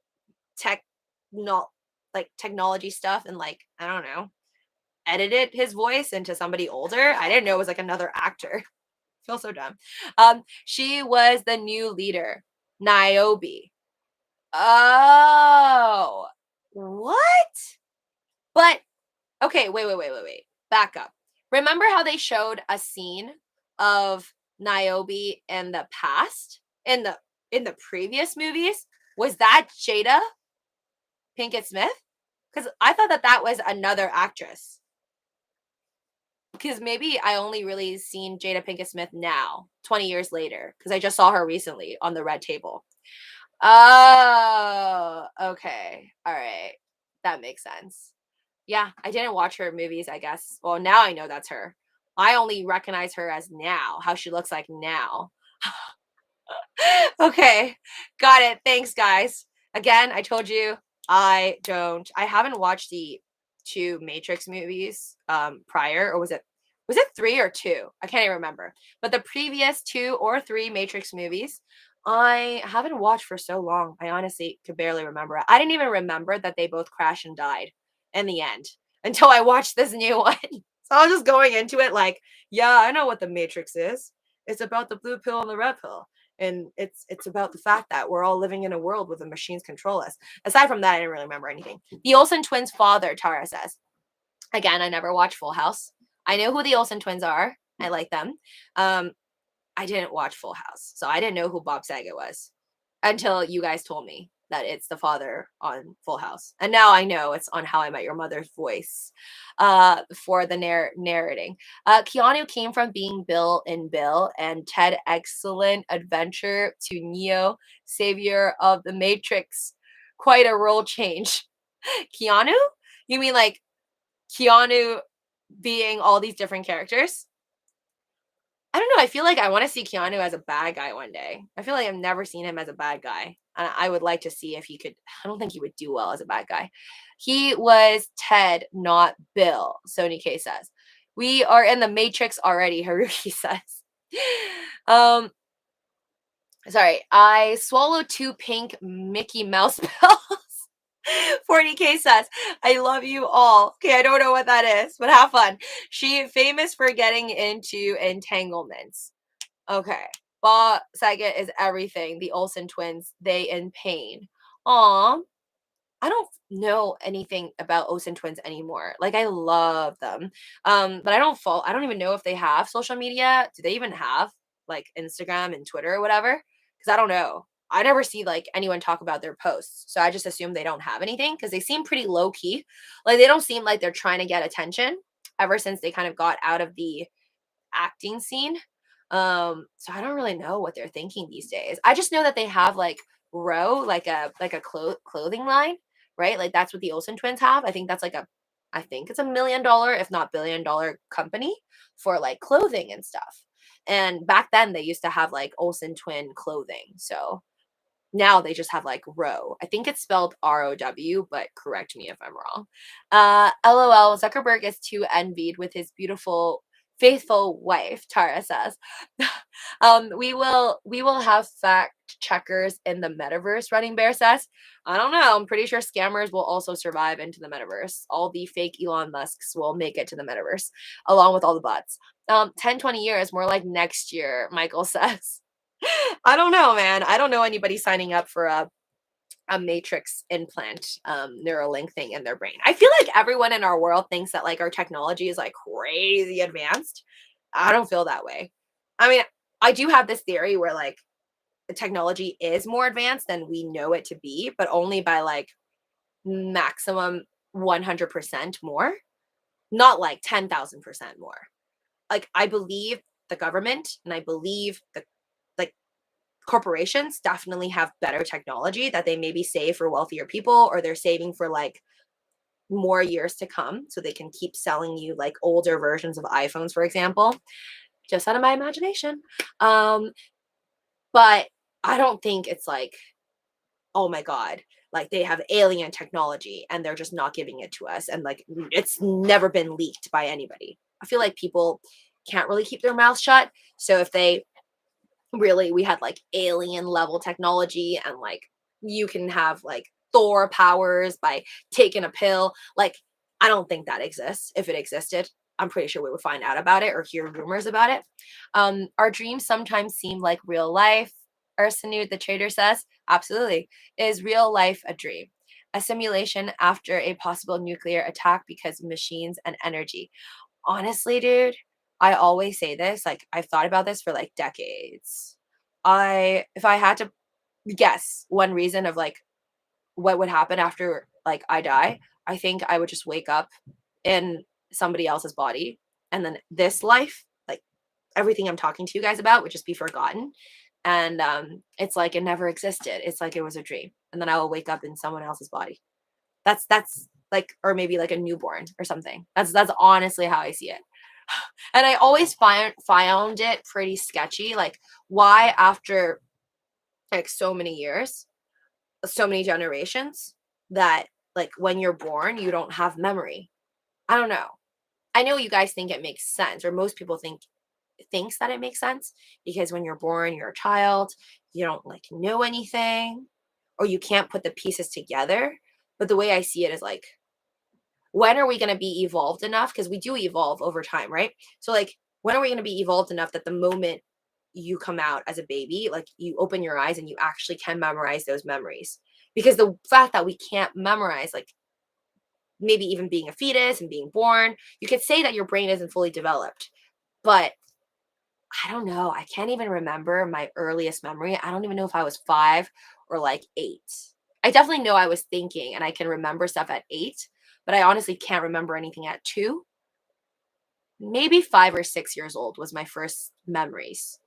technology stuff and like, I don't know, edited his voice into somebody older. I didn't know it was like another actor. I feel so dumb. She was the new leader, Niobe. Oh, what? But okay, wait. Back up. Remember how they showed a scene of Niobe in the past, in the previous movies? Was that Jada Pinkett Smith? Because I thought that was another actress. Because maybe I only really seen Jada Pinkett Smith now, 20 years later, because I just saw her recently on the Red Table. Oh, okay. All right. That makes sense. Yeah, I didn't watch her movies, I guess. Well, now I know that's her. I only recognize her as now, how she looks like now. Okay, got it. Thanks, guys. Again, I told you I haven't watched the 2 Matrix movies prior, or was it 3 or 2? I can't even remember. But the previous 2 or 3 Matrix movies, I haven't watched for so long. I honestly could barely remember it. I didn't even remember that they both crashed and died in the end until I watched this new one. So I was just going into it like, yeah, I know what the Matrix is. It's about the blue pill and the red pill. And it's about the fact that we're all living in a world where the machines control us. Aside from that, I didn't really remember anything. The Olsen twins' father, Tara says. Again, I never watched Full House. I know who the Olsen twins are. I like them. I didn't watch Full House, so I didn't know who Bob Saget was until you guys told me that it's the father on Full House. And now I know it's on How I Met Your Mother's voice for the narrating. Keanu came from being Bill in Bill and Ted Excellent Adventure to Neo, Savior of the Matrix. Quite a role change. Keanu? You mean like Keanu being all these different characters? I don't know. I feel like I want to see Keanu as a bad guy one day. I feel like I've never seen him as a bad guy. I would like to see if he could. I don't think he would do well as a bad guy. He was Ted, not Bill, Sony K says. We are in the Matrix already, Haruki says. Um, sorry, I swallowed 2 pink Mickey Mouse pills. 40K says, I love you all. Okay, I don't know what that is, but have fun. She famous for getting into entanglements. Okay. Bob Saget is everything. The Olsen twins, they in pain. Aw. I don't know anything about Olsen twins anymore. Like I love them. But I don't even know if they have social media. Do they even have like Instagram and Twitter or whatever? Because I don't know. I never see like anyone talk about their posts. So I just assume they don't have anything because they seem pretty low key. Like they don't seem like they're trying to get attention ever since they kind of got out of the acting scene. So I don't really know what they're thinking these days. I just know that they have like Row, like a clothing line, right? Like that's what the Olsen twins have. I think it's $1 million, if not $1 billion company for like clothing and stuff. And back then they used to have like Olsen twin clothing. So now they just have like Row. I think it's spelled ROW, but correct me if I'm wrong. LOL, Zuckerberg is too envied with his beautiful, faithful wife, Tara says. We will have fact checkers in the metaverse, Running Bear says. I don't know. I'm pretty sure scammers will also survive into the metaverse. All the fake Elon Musks will make it to the metaverse, along with all the bots. 10, 20 years, more like next year, Michael says. I don't know, man. I don't know anybody signing up for a matrix implant Neuralink thing in their brain. I feel like everyone in our world thinks that like our technology is like crazy advanced. I don't feel that way. I mean, I do have this theory where like the technology is more advanced than we know it to be, but only by like maximum 100% more, not like 10,000% more. Like I believe the government and I believe the like corporations definitely have better technology that they maybe save for wealthier people, or they're saving for like more years to come so they can keep selling you like older versions of iPhones, for example, just out of my imagination. But I don't think it's like, oh my God, like they have alien technology and they're just not giving it to us. And like it's never been leaked by anybody. I feel like people can't really keep their mouths shut. So if we had like alien level technology and like you can have like Thor powers by taking a pill, like I don't think that exists. If it existed, I'm pretty sure we would find out about it or hear rumors about it. Our dreams sometimes seem like real life. Ursanud, the trader, says, absolutely. Is real life a dream? A simulation after a possible nuclear attack because of machines and energy. Honestly, dude, I always say this, like I've thought about this for like decades. If I had to guess one reason of like what would happen after like I die, I think I would just wake up in somebody else's body, and then this life, like everything I'm talking to you guys about would just be forgotten. And it's like it never existed. It's like it was a dream. And then I will wake up in someone else's body. That's like, or maybe like a newborn or something. That's honestly how I see it. And I always found it pretty sketchy. Like, why after like so many years, so many generations, that like when you're born, you don't have memory. I don't know. I know you guys think it makes sense, or most people thinks that it makes sense because when you're born, you're a child, you don't like know anything, or you can't put the pieces together. But the way I see it is like, when are we going to be evolved enough? Because we do evolve over time, right? So like, when are we going to be evolved enough that the moment you come out as a baby, like you open your eyes and you actually can memorize those memories? Because the fact that we can't memorize, like maybe even being a fetus and being born, you could say that your brain isn't fully developed, but I don't know. I can't even remember my earliest memory. I don't even know if I was 5 or like 8. I definitely know I was thinking and I can remember stuff at 8, but I honestly can't remember anything at 2. Maybe 5 or 6 years old was my first memories.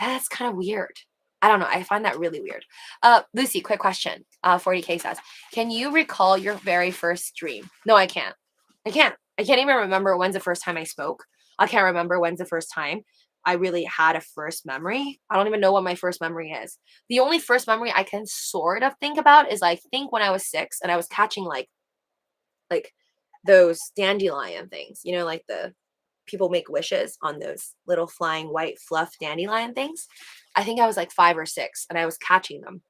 That's kind of weird. I don't know. I find that really weird. Lucy, quick question. 40K says, can you recall your very first dream? No, I can't. I can't even remember when's the first time I spoke. I can't remember when's the first time I really had a first memory. I don't even know what my first memory is. The only first memory I can sort of think about is I think when I was 6 and I was catching like those dandelion things, you know, like the people make wishes on those little flying white fluff dandelion things. I think I was like 5 or 6 and I was catching them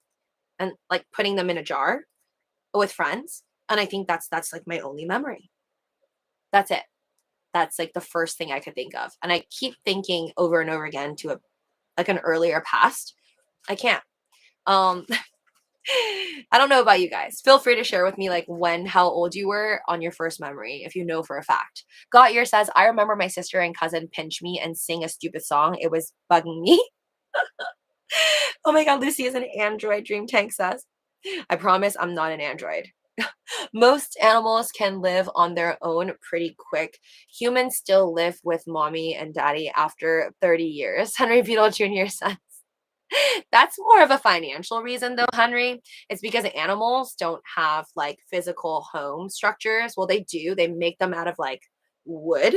and like putting them in a jar with friends. And I think that's like my only memory. That's it. That's like the first thing I could think of. And I keep thinking over and over again to like an earlier past. I can't. Um I don't know about you guys. Feel free to share with me like how old you were on your first memory, if you know for a fact. Got Your says, I remember my sister and cousin pinch me and sing a stupid song. It was bugging me. Oh my God, Lucy is an android, Dream Tank says. I promise I'm not an android. Most animals can live on their own pretty quick. Humans still live with mommy and daddy after 30 years. Henry Beadle Jr. says. That's more of a financial reason though, Henry. It's because animals don't have like physical home structures. Well, they do. They make them out of like wood,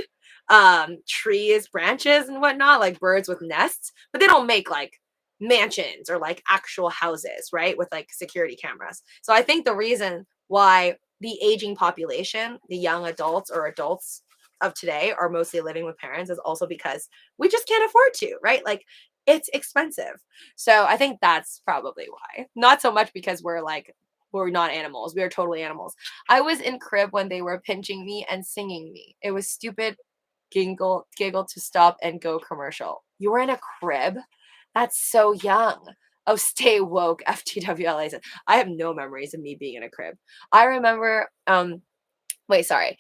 trees, branches, and whatnot, like birds with nests, but they don't make like mansions or like actual houses, right? With like security cameras. So I think the reason why the aging population, the young adults or adults of today are mostly living with parents is also because we just can't afford to, right? Like it's expensive. So I think that's probably why. Not so much because we're not animals. We are totally animals. I was in crib when they were pinching me and singing me. It was stupid giggle to stop and go commercial. You were in a crib? That's so young. Oh, stay woke, FTWLA said. I have no memories of me being in a crib. I remember wait, sorry.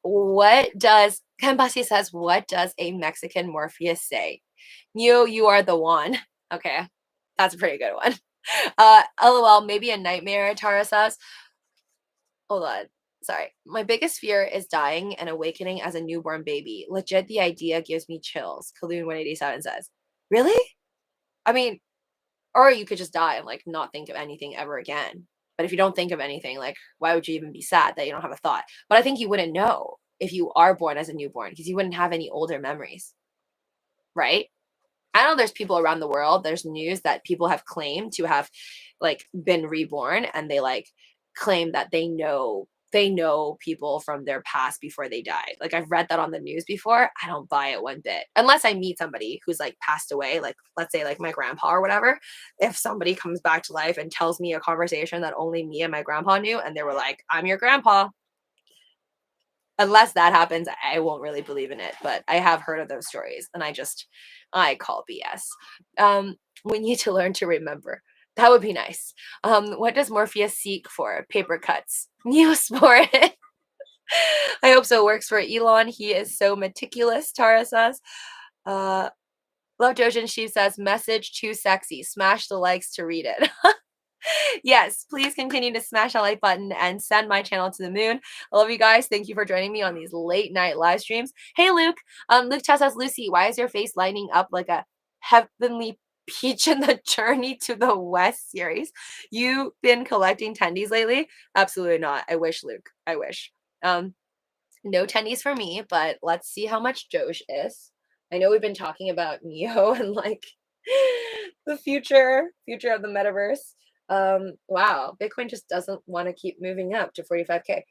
What does Kambasi says, what does a Mexican Morpheus say? You are the one. Okay. That's a pretty good one. LOL, maybe a nightmare, Tara says. Hold on. Sorry. My biggest fear is dying and awakening as a newborn baby. Legit, the idea gives me chills. Kaloon 187 says. Really? I mean, or you could just die and like not think of anything ever again. But if you don't think of anything, like why would you even be sad that you don't have a thought? But I think you wouldn't know if you are born as a newborn because you wouldn't have any older memories, right? I know there's people around the world, there's news that people have claimed to have like been reborn and they like claim that they know people from their past before they died. Like I've read that on the news before. I don't buy it one bit. Unless I meet somebody who's like passed away, like let's say like my grandpa or whatever. If somebody comes back to life and tells me a conversation that only me and my grandpa knew and they were like, "I'm your grandpa." Unless that happens, I won't really believe in it, but I have heard of those stories and I call BS. We need to learn to remember. That would be nice. What does Morpheus seek for? Paper cuts. Neospore. I hope so works for Elon. He is so meticulous, Tara says. Love Doge and she says, message too sexy. Smash the likes to read it. Yes, please continue to smash that like button and send my channel to the moon. I love you guys. Thank you for joining me on these late night live streams. Hey, Luke. Luke tells us, Lucy, why is your face lighting up like a heavenly peach in the Journey to the West series? You been collecting tendies lately? Absolutely not. I wish, Luke. I wish. No tendies for me, but let's see how much Doge is. I know we've been talking about Neo and like the future of the metaverse. Wow, Bitcoin just doesn't want to keep moving up to 45K.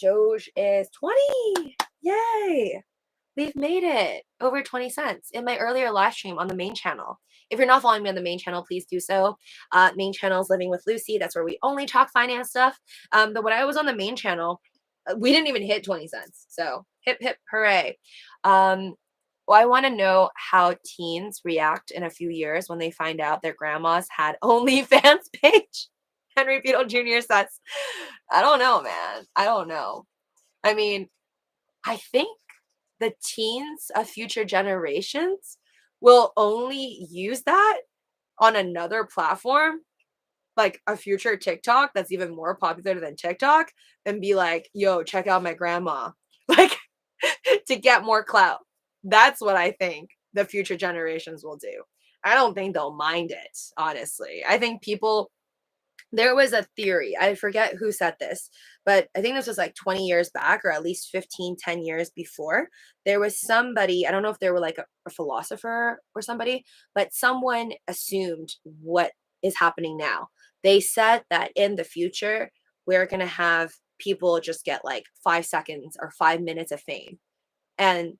Doge is 20. Yay! We've made it over 20 cents in my earlier live stream on the main channel. If you're not following me on the main channel, please do so. Main channel is Living with Lucy. That's where we only talk finance stuff. But when I was on the main channel, we didn't even hit 20 cents. So hip, hip, hooray. Well, I want to know how teens react in a few years when they find out their grandmas had OnlyFans page. Henry Beadle Jr. says, I don't know, man. I don't know. I mean, I think the teens of future generations will only use that on another platform, like a future TikTok that's even more popular than TikTok, and be like, yo, check out my grandma. Like, to get more clout. That's what I think the future generations will do. I don't think they'll mind it, honestly. I think people There was a theory, I forget who said this, but I think this was like 20 years back, or at least 15, 10 years before. There was somebody, I don't know if they were like a philosopher or somebody, but someone assumed what is happening now. They said that in the future, we're going to have people just get like 5 seconds or 5 minutes of fame. And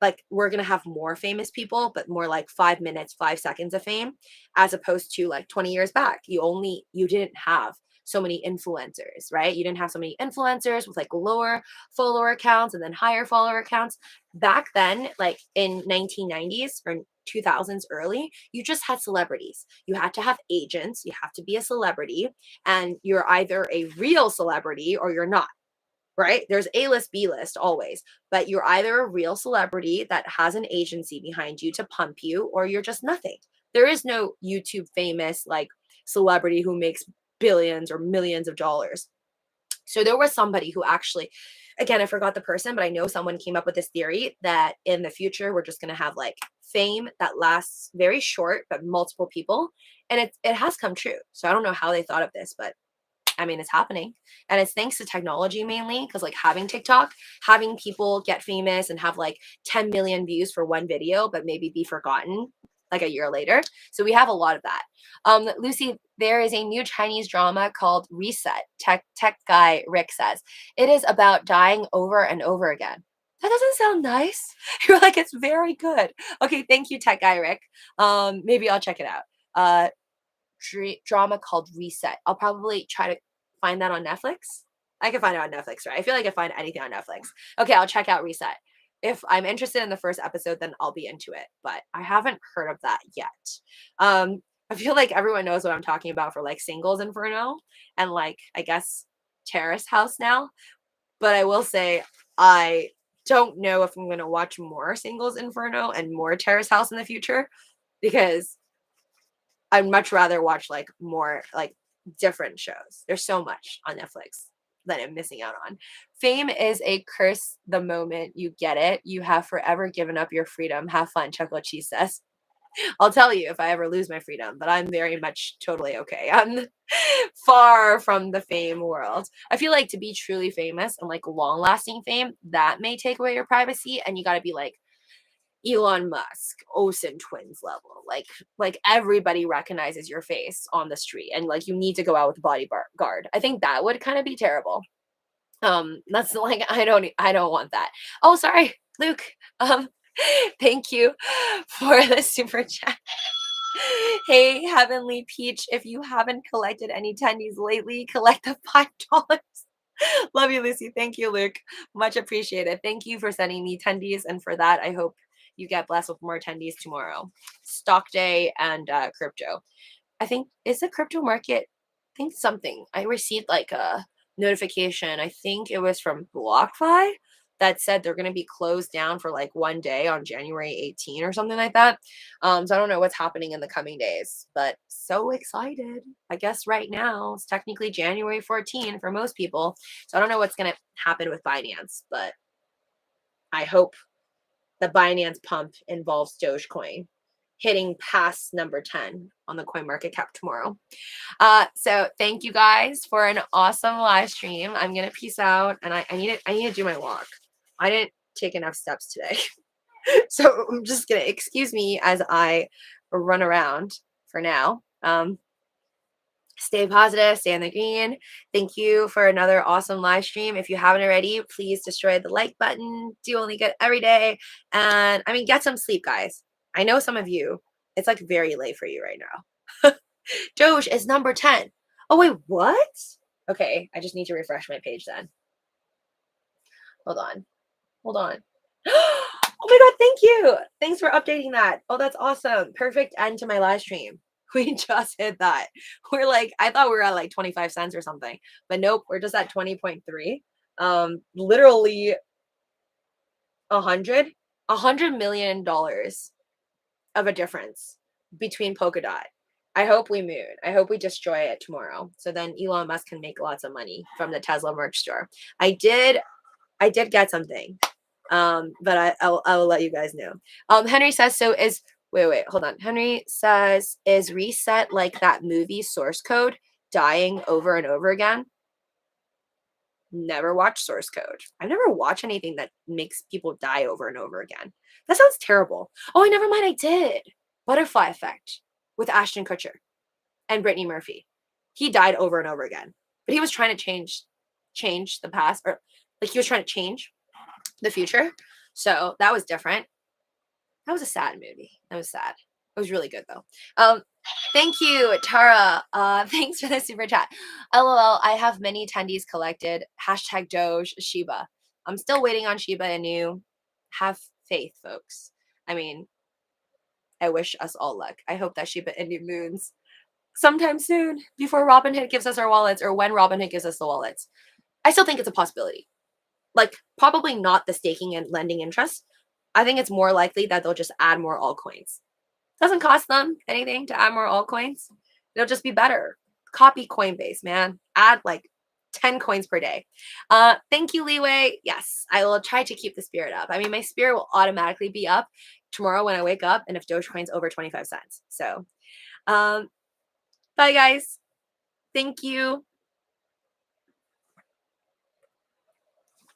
like we're gonna have more famous people, but more like 5 minutes, 5 seconds of fame, as opposed to like 20 years back. You didn't have so many influencers, right? You didn't have so many influencers with like lower follower counts and then higher follower counts. Back then, like in 1990s or 2000s early, you just had celebrities. You had to have agents, you have to be a celebrity, and you're either a real celebrity or you're not, right? There's A list, B list always, but you're either a real celebrity that has an agency behind you to pump you, or you're just nothing. There is no YouTube famous like celebrity who makes billions or millions of dollars. So there was somebody who actually, again, I forgot the person, but I know someone came up with this theory that in the future we're just going to have like fame that lasts very short, but multiple people, and it has come true. So I don't know how they thought of this, but I mean, it's happening. And it's thanks to technology mainly, because like having TikTok, having people get famous and have like 10 million views for one video, but maybe be forgotten like a year later. So we have a lot of that. Lucy, there is a new Chinese drama called Reset. Tech guy Rick says it is about dying over and over again. That doesn't sound nice. You're like, it's very good. Okay, thank you, tech guy Rick. Maybe I'll check it out. Drama called Reset. I'll probably try to find that on Netflix. I can find it on Netflix, right? I feel like I find anything on Netflix. Okay, I'll check out Reset. If I'm interested in the first episode, then I'll be into it. But I haven't heard of that yet. I feel like everyone knows what I'm talking about for like Singles Inferno and like I guess Terrace House now. But I will say I don't know if I'm gonna watch more Singles Inferno and more Terrace House in the future, because I'd much rather watch like more like different shows. There's so much on Netflix that I'm missing out on. Fame is a curse the moment you get it. You have forever given up your freedom. Have fun, Chocolate Cheese says. I'll tell you if I ever lose my freedom, but I'm very much totally okay. I'm far from the fame world. I feel like to be truly famous and like long lasting fame, that may take away your privacy, and you got to be like Elon Musk, Olsen twins level. Like everybody recognizes your face on the street, and like you need to go out with a bodyguard. I think that would kind of be terrible. That's like I don't want that. Oh, sorry, Luke. Thank you for the super chat. Hey, Heavenly Peach, if you haven't collected any tendies lately, collect the $5. Love you, Lucy. Thank you, Luke. Much appreciated. Thank you for sending me tendies, and for that, I hope you get blessed with more attendees tomorrow. Stock day and crypto. I think is the crypto market. I think something. I received like a notification. I think it was from BlockFi that said they're going to be closed down for like one day on January 18 or something like that. So I don't know what's happening in the coming days, but so excited. I guess right now it's technically January 14 for most people. So I don't know what's going to happen with Binance, but I hope the Binance pump involves Dogecoin hitting past number 10 on the coin market cap tomorrow. So thank you guys for an awesome live stream. I'm gonna peace out, and I need to do my walk. I didn't take enough steps today. So I'm just gonna excuse me as I run around for now. Stay positive, stay in the green. Thank you for another awesome live stream. If you haven't already, please destroy the like button. Do only good every day. And I mean, get some sleep, guys. I know some of you, it's like very late for you right now. Doge is number 10. Oh, wait, what? Okay, I just need to refresh my page then. Hold on. Oh my God, thank you. Thanks for updating that. Oh, that's awesome. Perfect end to my live stream. We just hit that. We're like, I thought we were at like 25 cents or something, but nope, we're just at 20.3. Literally $100 million of a difference between Polkadot. I hope we moon. I hope we destroy it tomorrow. So then Elon Musk can make lots of money from the Tesla merch store. I did get something. But I will let you guys know. Henry says, so wait, hold on. Henry says, is Reset like that movie Source Code? dying over and over again. Never watch source code. I never watch anything that makes people die over and over again. That sounds terrible. Oh, never mind, I did. Butterfly Effect with Ashton Kutcher and Brittany Murphy. He died over and over again, but he was trying to change the past, or like he was trying to change the future. So that was different. That was a sad movie. That was sad. It was really good though. Thank you, Tara. Thanks for the super chat. LOL, I have many attendees collected. Hashtag Doge, Shiba. I'm still waiting on Shiba Inu. Have faith, folks. I mean, I wish us all luck. I hope that Shiba Inu moons sometime soon before Robinhood gives us our wallets, or when Robinhood gives us the wallets. I still think it's a possibility. Like, probably not the staking and lending interest. I think it's more likely that they'll just add more altcoins. Doesn't cost them anything to add more altcoins. It'll just be better. Copy Coinbase, man. Add like 10 coins per day. Thank you, Leeway. Yes, I will try to keep the spirit up. I mean, my spirit will automatically be up tomorrow when I wake up, and if Dogecoin's over 25 cents. So, bye, guys. Thank you.